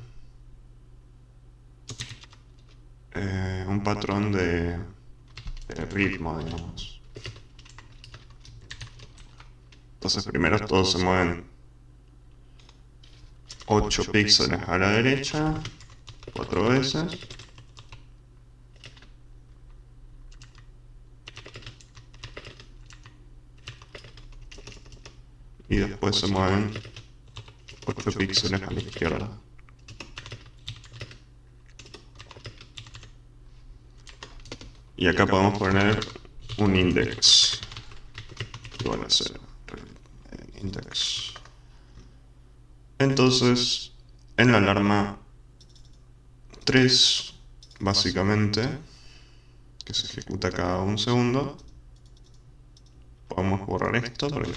un patrón de ritmo, digamos. Entonces primero todos se mueven 8 píxeles a la derecha, 4 veces. Y después se mueven 8 píxeles a la izquierda. Y acá podemos poner un index. Igual a 0. Index. Entonces, en la alarma 3, básicamente, que se ejecuta cada un segundo, podemos borrar esto porque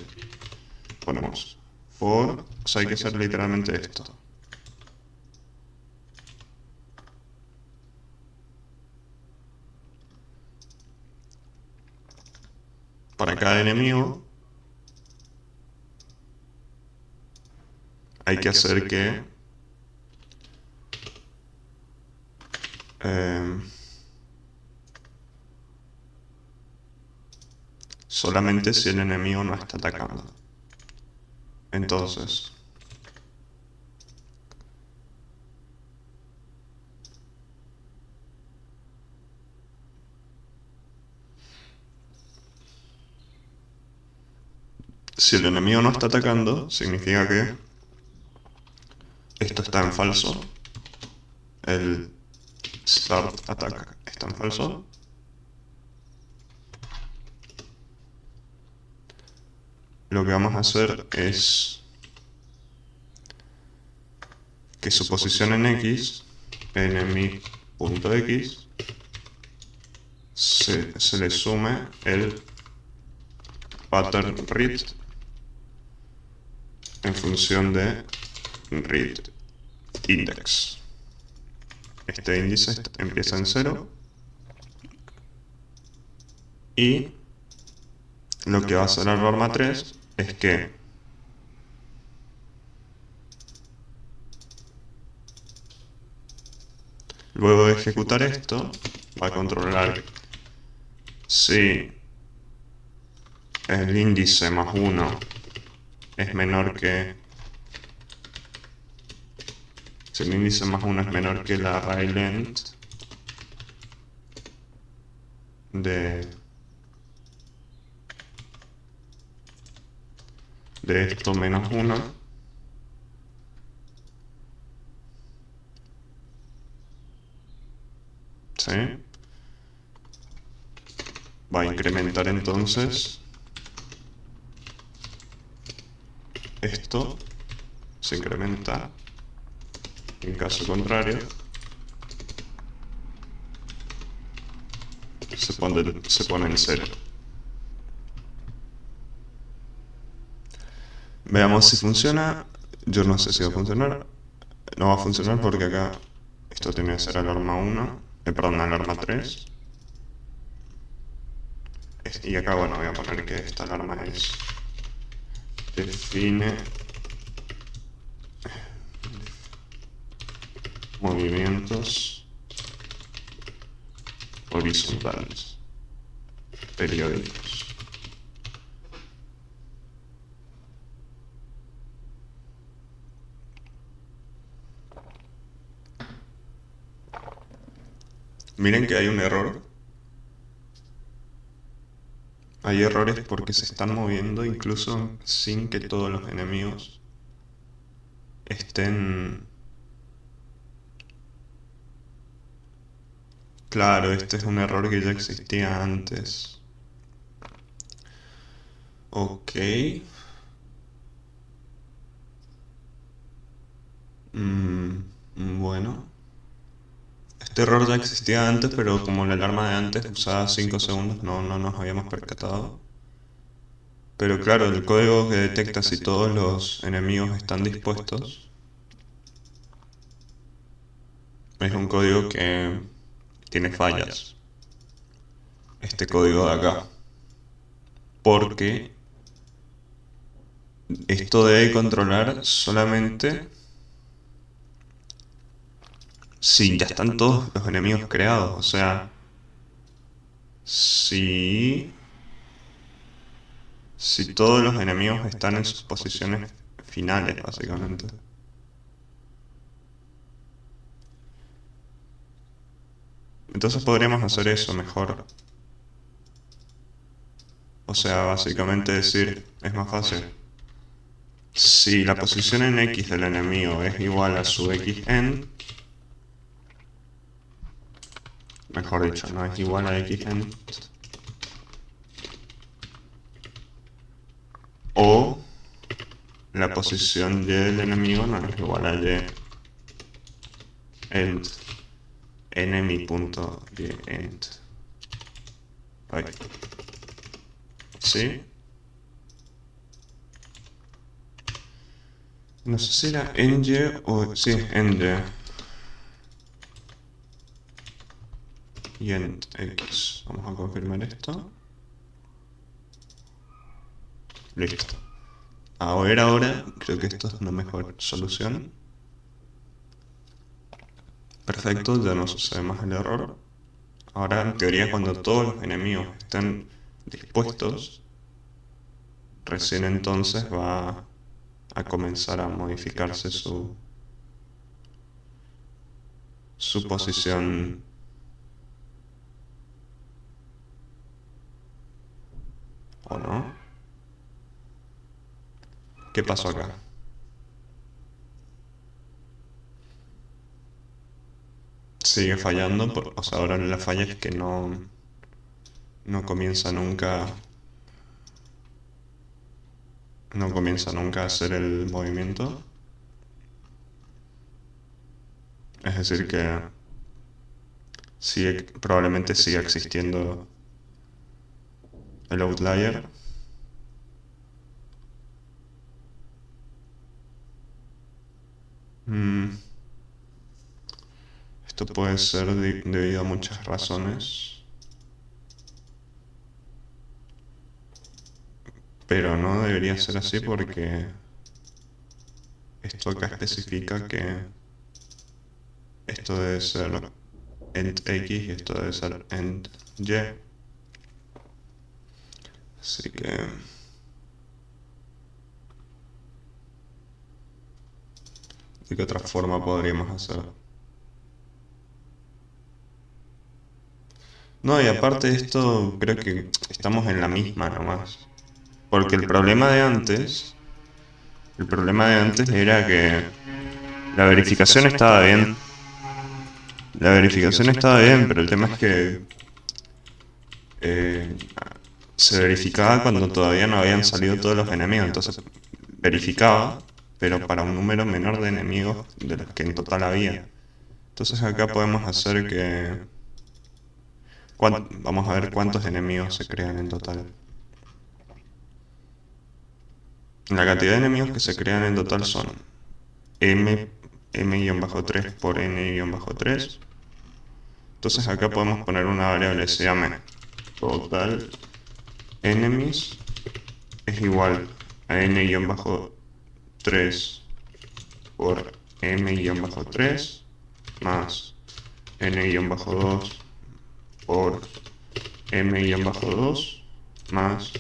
ponemos for, o sea, hay que hacer literalmente esto. Para cada enemigo hay que hacer que solamente si el enemigo no está atacando. Entonces, si el enemigo no está atacando, significa que esto está en falso. El start attack está en falso. Lo que vamos a hacer es que su posición en X, enemy punto x se le sume el pattern read en función de read index. Este índice empieza en 0 y lo que va a hacer el norma 3 es que luego de ejecutar esto va a controlar si el índice más 1 es menor que... Si el índice más 1 es menor que la array length de esto menos 1, ¿sí? Va a incrementar entonces esto, se incrementa. En caso contrario, se pone en 0. Veamos si funciona. Yo no sé si va a funcionar. No va a funcionar porque acá esto tiene que ser alarma 1, perdón, alarma 3. Y acá, bueno, voy a poner que esta alarma es define movimientos horizontales periódicos. Miren que hay un error. Hay errores porque se están moviendo incluso sin que todos los enemigos estén... Claro, este es un error que ya existía antes. Ok. Bueno. Este error ya existía antes, pero como la alarma de antes usaba 5 segundos, no nos habíamos percatado. Pero claro, el código que detecta si todos los enemigos están dispuestos es un código que tiene fallas. Este código de acá. Porque esto debe controlar solamente si ya están todos los enemigos creados. O sea, si todos los enemigos están en sus posiciones finales, básicamente. Entonces podríamos hacer eso mejor. O sea, básicamente decir, es más fácil. Si la posición en X del enemigo es igual a su Xn, mejor dicho, no es igual a Xn, o la posición Y del enemigo no es igual a Y end enemy.yEnd. ¿Sí? No sé si era enye o... Sí, enye. Y end x. Vamos a confirmar esto. Listo. Ahora creo que esto es una mejor solución. Perfecto, ya no sucede más el error. Ahora, en teoría, cuando todos los enemigos estén dispuestos, recién entonces va a comenzar a modificarse su posición. ¿O no? ¿Qué pasó acá? Sigue fallando, o sea, ahora la falla es que no comienza nunca, no comienza nunca a hacer el movimiento. Es decir que probablemente siga existiendo el outlier. Esto puede ser debido a muchas razones, pero no debería ser así porque esto acá especifica que esto debe ser ent x y esto debe ser ent y. Así que ¿de qué otra forma podríamos hacer? No, y aparte de esto, creo que estamos en la misma nomás. Porque el problema de antes era que la verificación estaba bien. La verificación estaba bien, pero el tema es que eh, se verificaba cuando todavía no habían salido todos los enemigos. Entonces verificaba, pero para un número menor de enemigos de los que en total había. Entonces acá podemos hacer que... Vamos a ver cuántos enemigos se crean en total. La cantidad de enemigos que se crean en total son m-3 por n-3. Entonces acá podemos poner una variable que se llame total enemies es igual a n-3 por m-3 más n-2 por m-2 más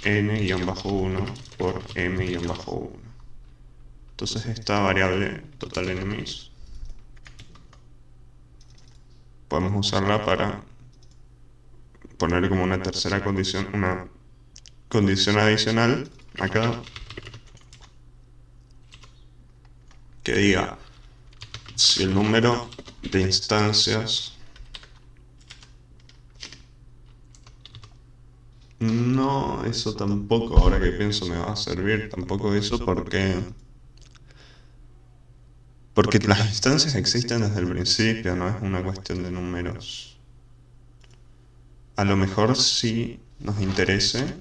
n-1 por m-1. Entonces esta variable total enemies podemos usarla para poner como una tercera condición, una condición adicional acá que diga si el número de instancias... No, eso tampoco, ahora que pienso me va a servir tampoco eso porque las instancias existen desde el principio, no es una cuestión de números. A lo mejor sí nos interese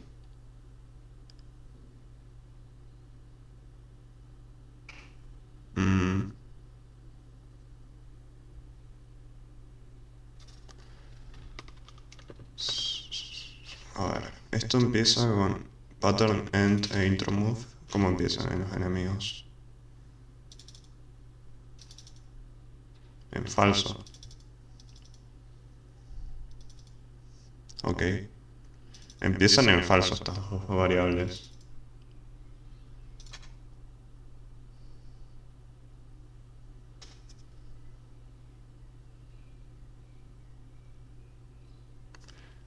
a ver, esto empieza con pattern end e intro move. ¿Cómo empiezan en los enemigos? En falso. Ok. Empiezan en falso estas dos variables.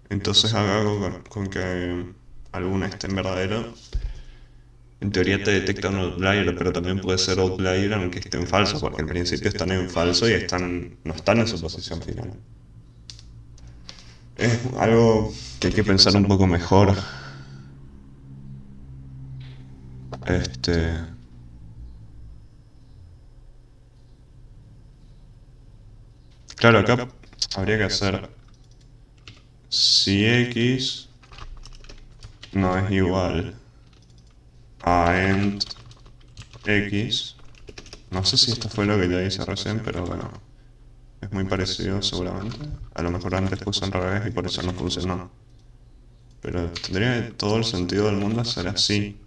Entonces haga algo con que alguna esté en verdadero. En teoría te detecta un outlier, pero también puede ser outlier aunque esté en falso, porque al principio están en falso y no están en su posición final. Es algo que hay que pensar un poco mejor. Este... Claro, acá habría que hacer si x no es igual a ent x. No sé si esto fue lo que ya hice recién, pero bueno, es muy parecido seguramente. A lo mejor antes puse al revés y por eso no funcionó. Pero tendría todo el sentido del mundo hacer así.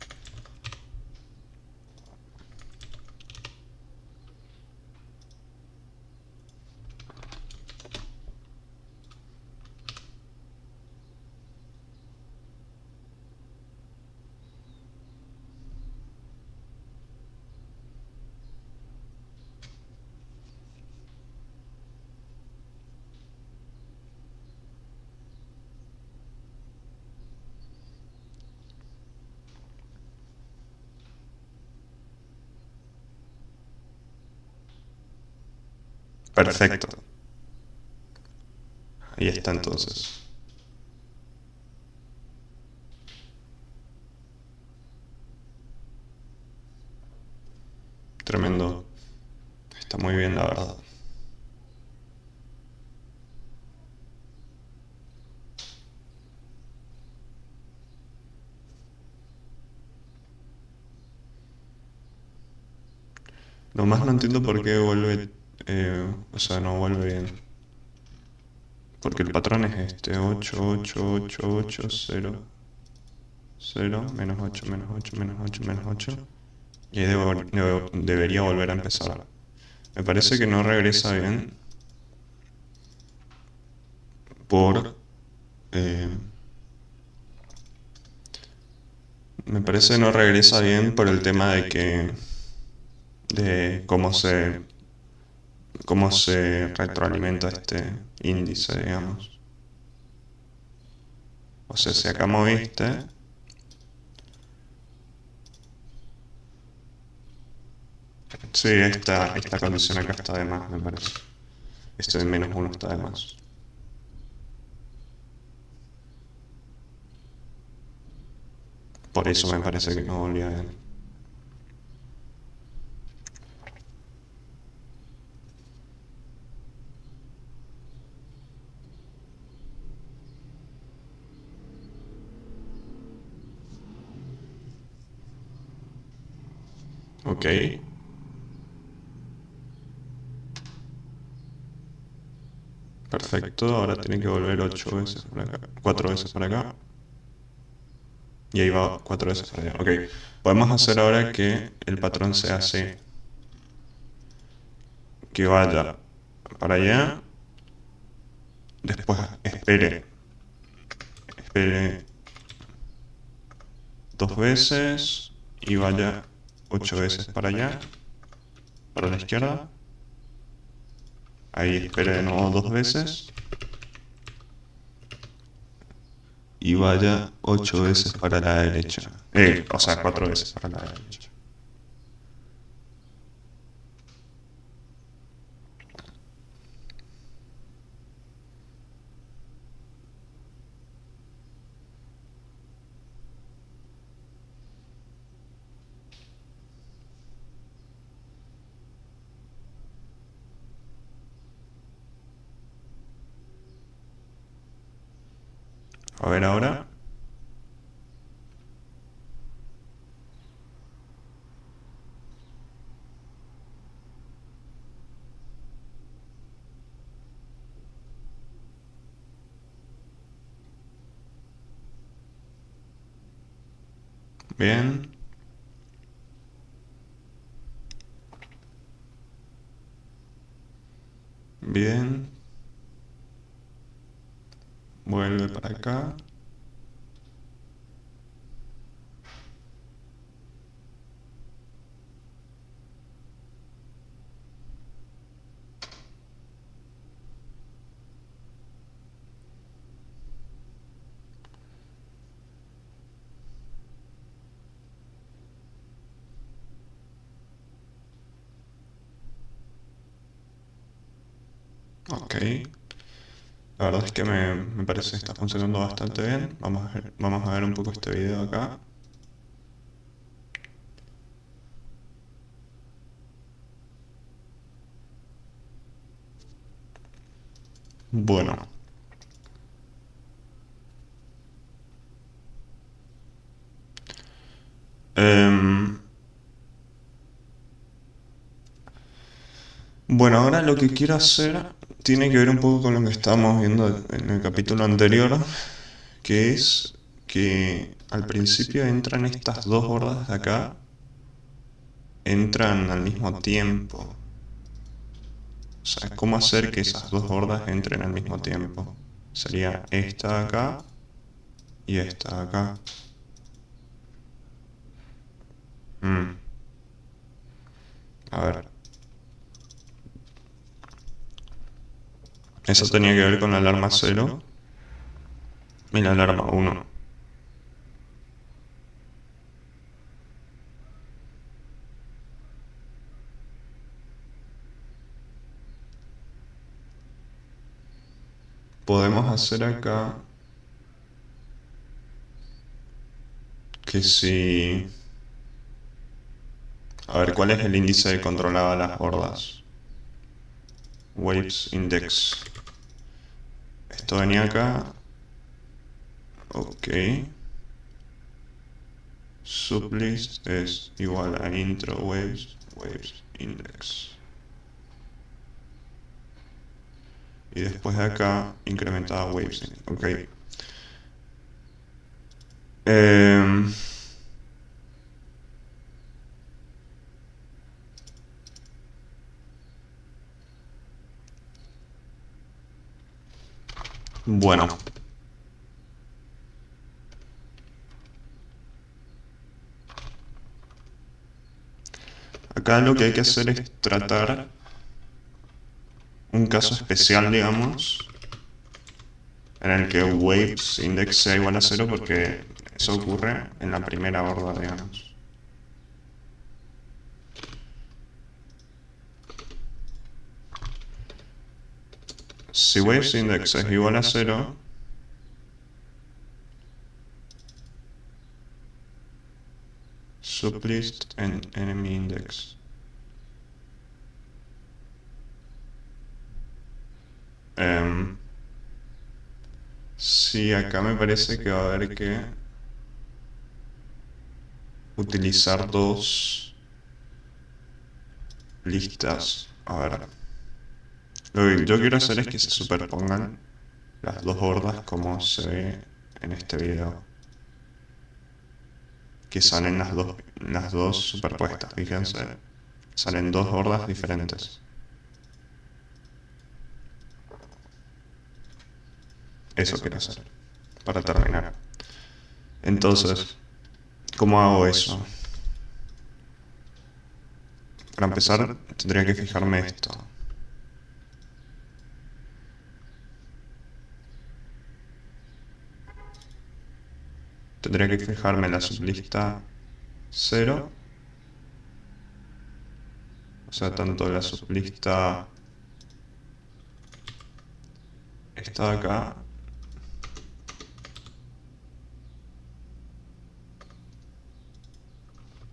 Perfecto. Ahí está entonces. Tremendo. Está muy bien, la verdad. Nomás no entiendo por qué vuelve, o sea, no vuelve bien. Porque el patrón es este, 8 8 8 8 0 0 menos 8 menos 8 menos 8 menos 8. Y ahí debería volver a empezar. Me parece que no regresa bien por... eh, me parece que no regresa bien por el tema de que... de cómo se retroalimenta este índice, digamos. O sea, si acá moviste... Sí, esta condición acá está de más, me parece. Este de menos uno está de más. Por eso me parece que no volvía bien. Ok. Perfecto, ahora tiene que volver 8 veces para acá, 4 veces para acá. Y ahí va 4 veces para allá. Ok, podemos hacer ahora que el patrón sea así. Que vaya para allá, después espere 2 veces y vaya 8 veces para allá, para la izquierda. Ahí espere de nuevo 2 veces y vaya 8 veces para la derecha. O sea, 4 veces para la derecha. A ver ahora. Bien. Bien. Vuelve para acá. Ok. La verdad es que me parece que está funcionando bastante bien. Vamos a ver un poco este video acá. Bueno. Em, bueno, ahora lo que quiero hacer tiene que ver un poco con lo que estábamos viendo en el capítulo anterior, que es que al principio entran estas dos hordas de acá, entran al mismo tiempo. O sea, ¿cómo hacer que esas dos hordas entren al mismo tiempo? Sería esta de acá y esta de acá. Mm, a ver. Eso tenía que ver con la alarma 0 y la alarma 1. Podemos hacer acá que si... A ver, ¿cuál es el índice de controlada de las hordas? Waves Index. Esto venía acá. Ok. Sublist es igual a intro waves waves index. Y después de acá, incrementada waves index. Ok. Bueno. Acá lo que hay que hacer es tratar un caso especial, digamos, en el que waves index sea igual a 0, porque eso ocurre en la primera horda, digamos. Si waves index es igual a 0, sublist en enemy index. Sí, acá me parece que va a haber que utilizar dos listas. A ver. Lo que yo quiero hacer es que se superpongan las dos hordas como se ve en este video. Que salen las dos superpuestas, fíjense. Salen dos hordas diferentes. Eso quiero hacer, para terminar. Entonces, ¿cómo hago eso? Para empezar, tendría que fijarme esto. Tendría que fijarme la sublista 0. O sea, tanto la sublista esta de acá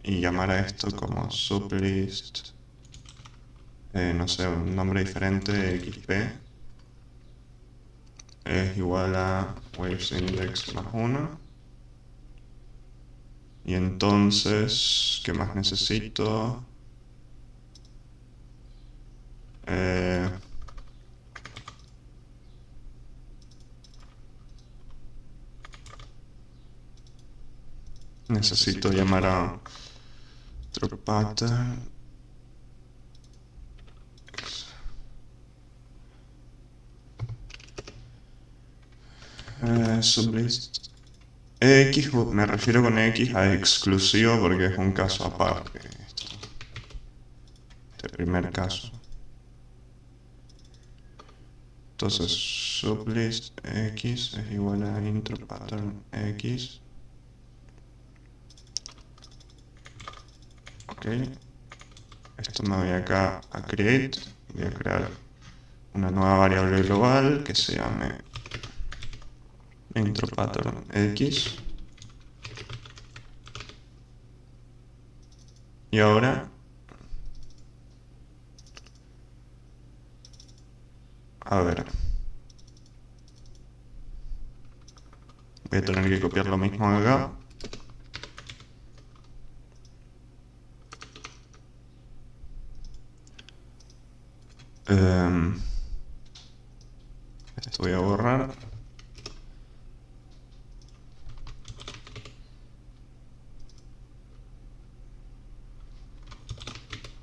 y llamar a esto como sublist, no sé, un nombre diferente, XP, es igual a waves index más 1. Y entonces, ¿qué más necesito? Necesito llamar a otro pattern. Sublist X, me refiero con X a exclusivo porque es un caso aparte. Este primer caso. Entonces, sublist X es igual a intro pattern X. Ok. Esto me voy acá a create. Voy a crear una nueva variable global que se llame intro pattern X. Y ahora, a ver, voy a tener que copiar lo mismo acá. Esto voy a borrar.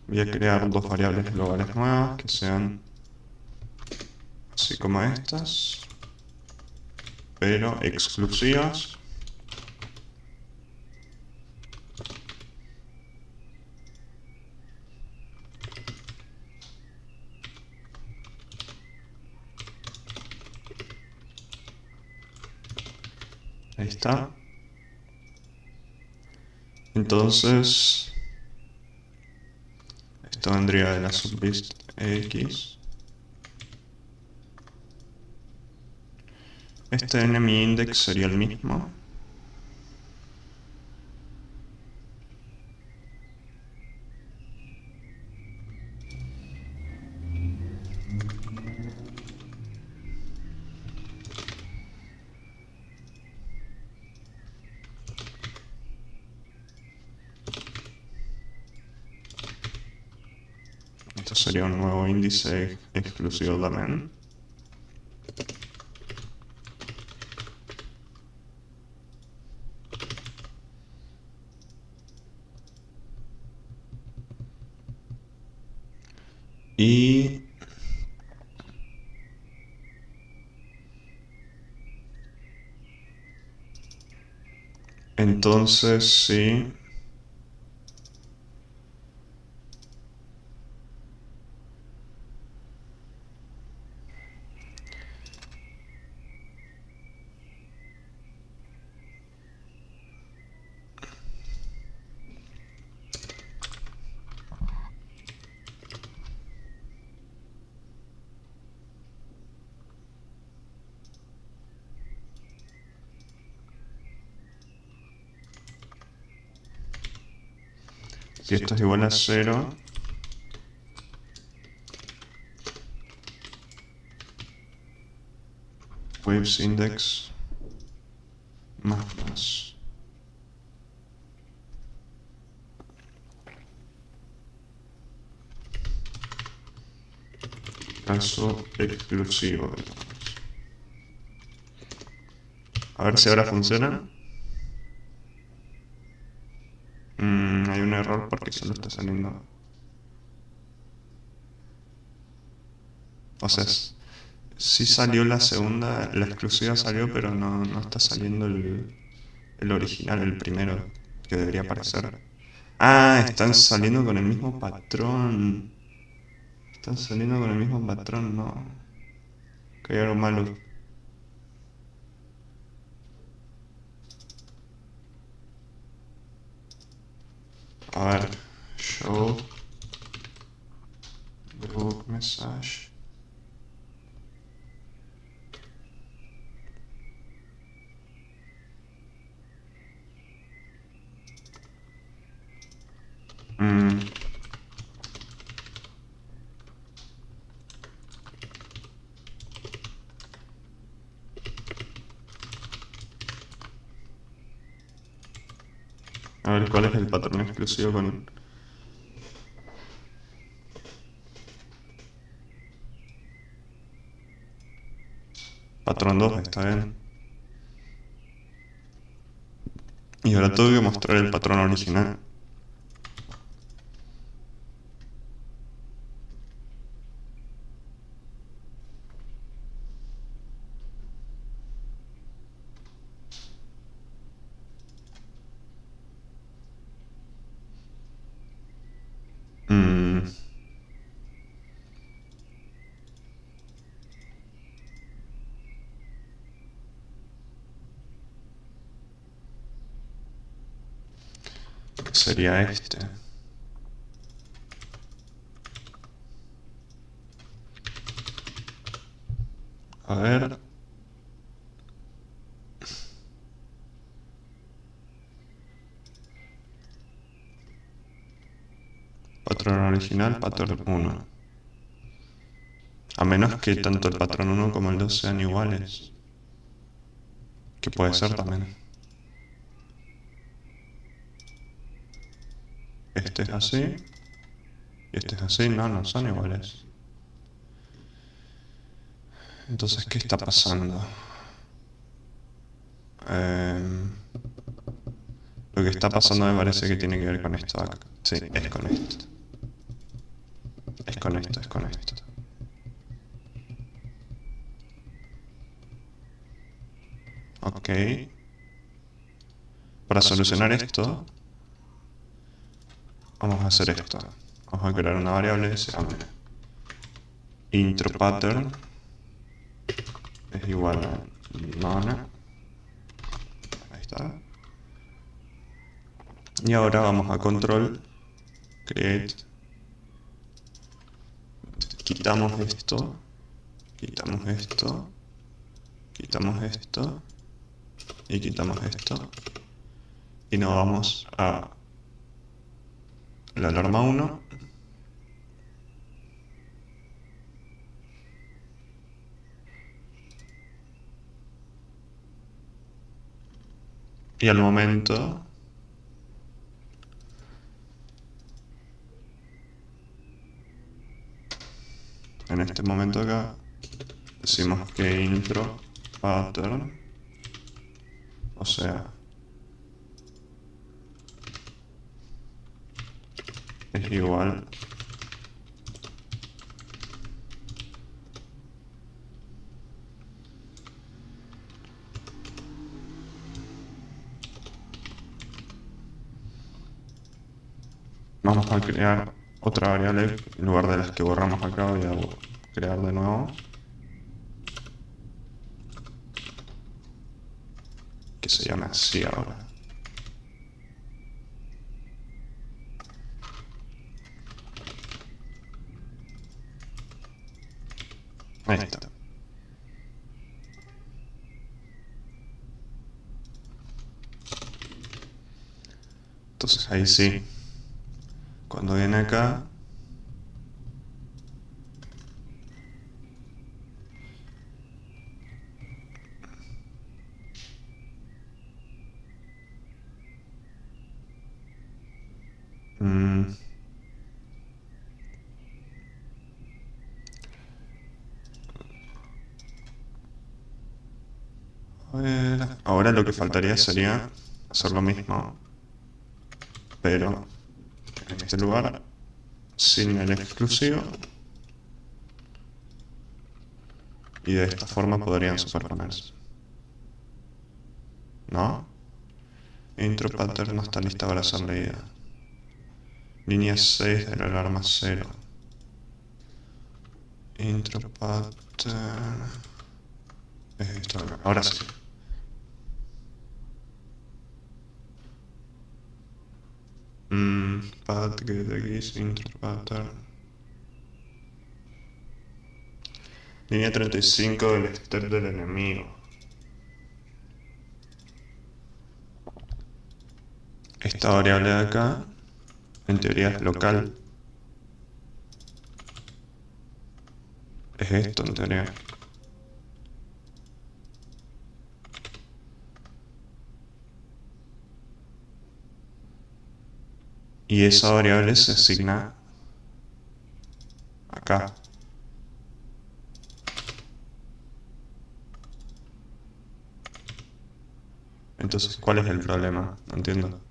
Voy a crear dos variables globales nuevas que sean así como estas, pero exclusivas. Ahí está. Entonces, esto vendría de la sublist X. Este enemy index sería el mismo. sería un nuevo índice exclusivo también. Y entonces sí. Si esto es igual a 0, waves index más. Caso exclusivo. A ver si ahora funciona. Hay un error porque solo está saliendo. O sea, sí salió la segunda, la exclusiva salió, pero no está saliendo el original, el primero, que debería aparecer. Ah, están saliendo con el mismo patrón. Están saliendo con el mismo patrón, no. Que hay algo malo. A ver, show debug message. A ver cuál es el patrón exclusivo con... Patrón 2, está bien. Y ahora tengo que mostrar el patrón original. Mm, Sería este. A ver. Patrón original, patrón 1. A menos que tanto el patrón 1 como el 2 sean iguales. Que puede ser también. Este es así. Y este es así. No, no son iguales. Entonces, ¿qué está pasando? Lo que está pasando me parece que tiene que ver con esto acá. Sí, es con esto. Es con esto, es con esto. Ok. Para solucionar esto, vamos a hacer esto. Vamos a crear una variable que se llame intro pattern es igual a none. Ahí está. Y ahora vamos a control create. Quitamos esto. Quitamos esto. Quitamos esto. Y quitamos esto. Y nos vamos a la alarma 1. Y al momento en este momento acá decimos que intro pattern, o sea, es igual vamos a crear otra variable en lugar de las que borramos acá. Voy a crear de nuevo, que se llame así ahora. Ahí está. Entonces ahí sí, cuando viene acá, a ver, ahora lo que faltaría sería hacer lo mismo, pero en este lugar, sin el exclusivo, y de esta forma podrían superponerse, ¿no? Intro pattern no está lista para ser leída. Línea 6 de la alarma 0. Intro pattern. Es esto acá. Ahora sí. Path get aquí, intro pattern. Línea 35 del step del enemigo. Esta variable de acá, en teoría es local. Es esto en teoría. Y esa variable se asigna acá. Entonces, ¿cuál es el problema? No entiendo.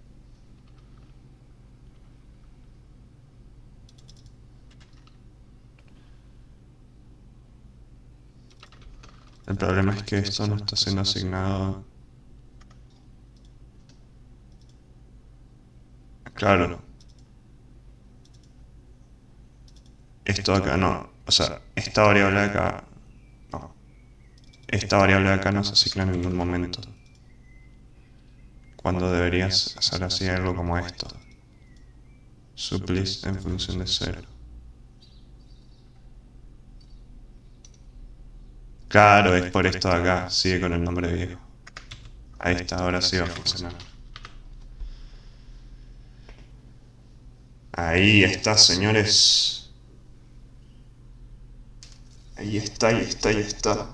El problema es que esto no está siendo asignado. Claro. Esto acá no. O sea, esta variable de acá no. Esta variable de acá no se asigna en ningún momento. Cuando deberías hacer así algo como esto. Sublist en función de 0. Claro, es por esto de acá. Sigue con el nombre viejo. Ahí está, ahora sí va a funcionar. Ahí está, señores. Ahí está, ahí está, ahí está.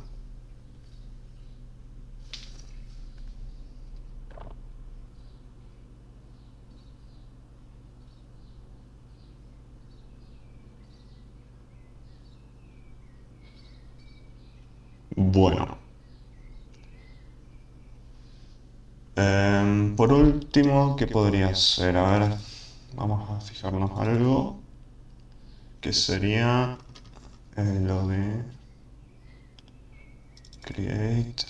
Bueno. Por último, ¿qué podría ser? A ver, vamos a fijarnos algo. Que sería lo de create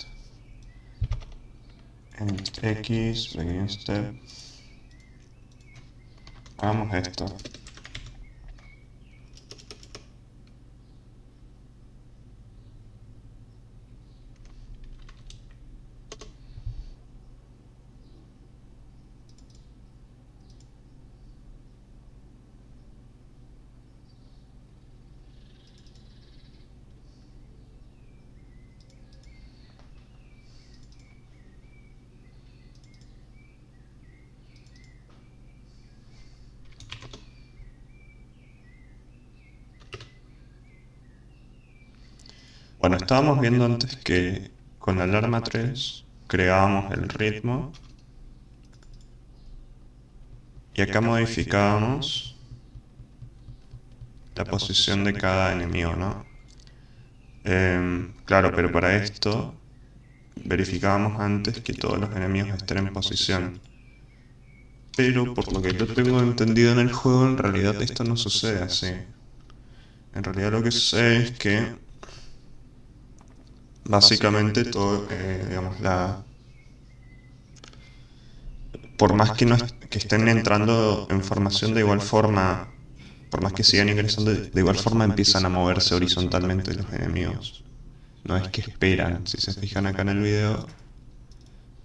int x begin step. Hagamos esto. Bueno, estábamos viendo antes que con la alarma 3 creábamos el ritmo y acá modificábamos la posición de cada enemigo, ¿no? Claro, pero para esto verificábamos antes que todos los enemigos estén en posición. Pero por lo que yo tengo entendido en el juego, en realidad esto no sucede así. En realidad lo que sucede es que básicamente todo, digamos, por más que, no que estén entrando en formación de igual forma, por más que sigan ingresando, de igual forma empiezan a moverse horizontalmente los enemigos. No es que esperan, si se fijan acá en el video,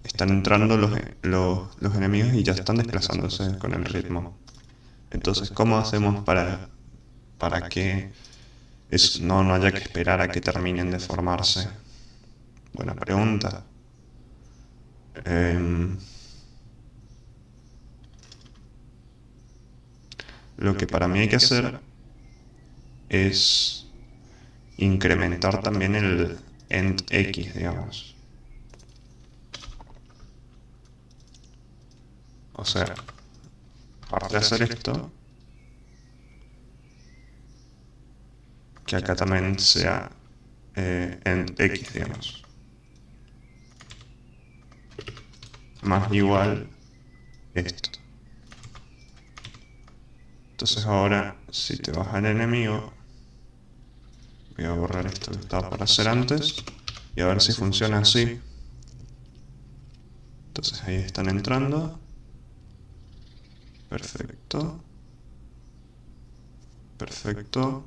están entrando los enemigos y ya están desplazándose con el ritmo. Entonces, ¿cómo hacemos para que no haya que esperar a que terminen de formarse? Buena pregunta. Lo que para mí hay que hacer es incrementar también el end X, digamos. O sea, aparte de hacer esto, que acá también sea end X, digamos. Más igual esto. Entonces ahora, si te vas al enemigo, voy a borrar esto que estaba para hacer antes y a ver si funciona así. Entonces ahí están entrando. Perfecto. Perfecto.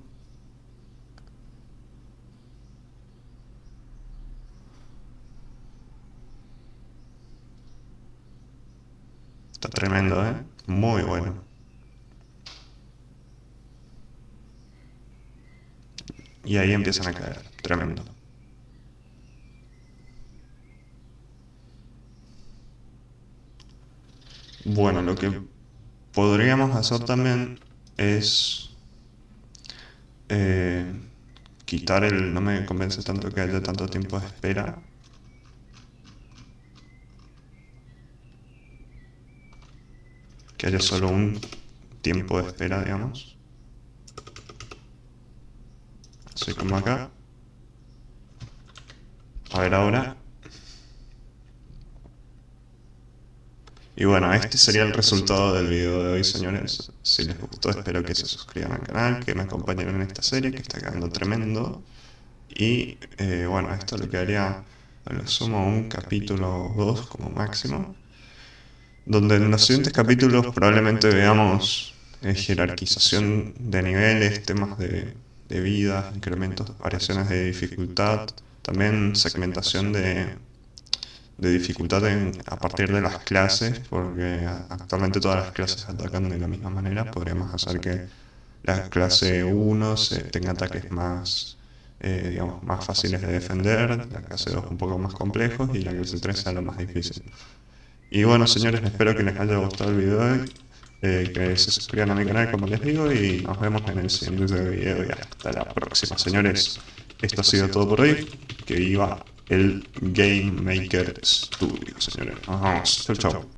Está tremendo, ¿eh? Muy bueno. Y ahí empiezan a caer. Tremendo. Bueno, lo que podríamos hacer también es quitar el... No me convence tanto que haya tanto tiempo de espera. Que haya solo un tiempo de espera, digamos. Así como acá. A ver ahora. Y bueno, este sería el resultado del video de hoy, señores. Si les gustó, espero que se suscriban al canal, que me acompañen en esta serie, que está quedando tremendo. Y bueno, esto le quedaría a lo sumo un capítulo o dos como máximo, donde en los siguientes capítulos probablemente veamos jerarquización de niveles, temas de vida, incrementos, variaciones de dificultad, también segmentación de dificultad a partir de las clases, porque actualmente todas las clases atacan de la misma manera. Podríamos hacer que la clase 1 tenga ataques más, digamos, más fáciles de defender, la clase 2 un poco más complejos y la clase 3 sea lo más difícil. Y bueno, señores, espero que les haya gustado el video de hoy, que se suscriban a mi canal como les digo y nos vemos en el siguiente video y hasta la próxima, señores. Esto ha sido todo por hoy. Que viva el Game Maker Studio, señores. Nos vemos. Chau, chau.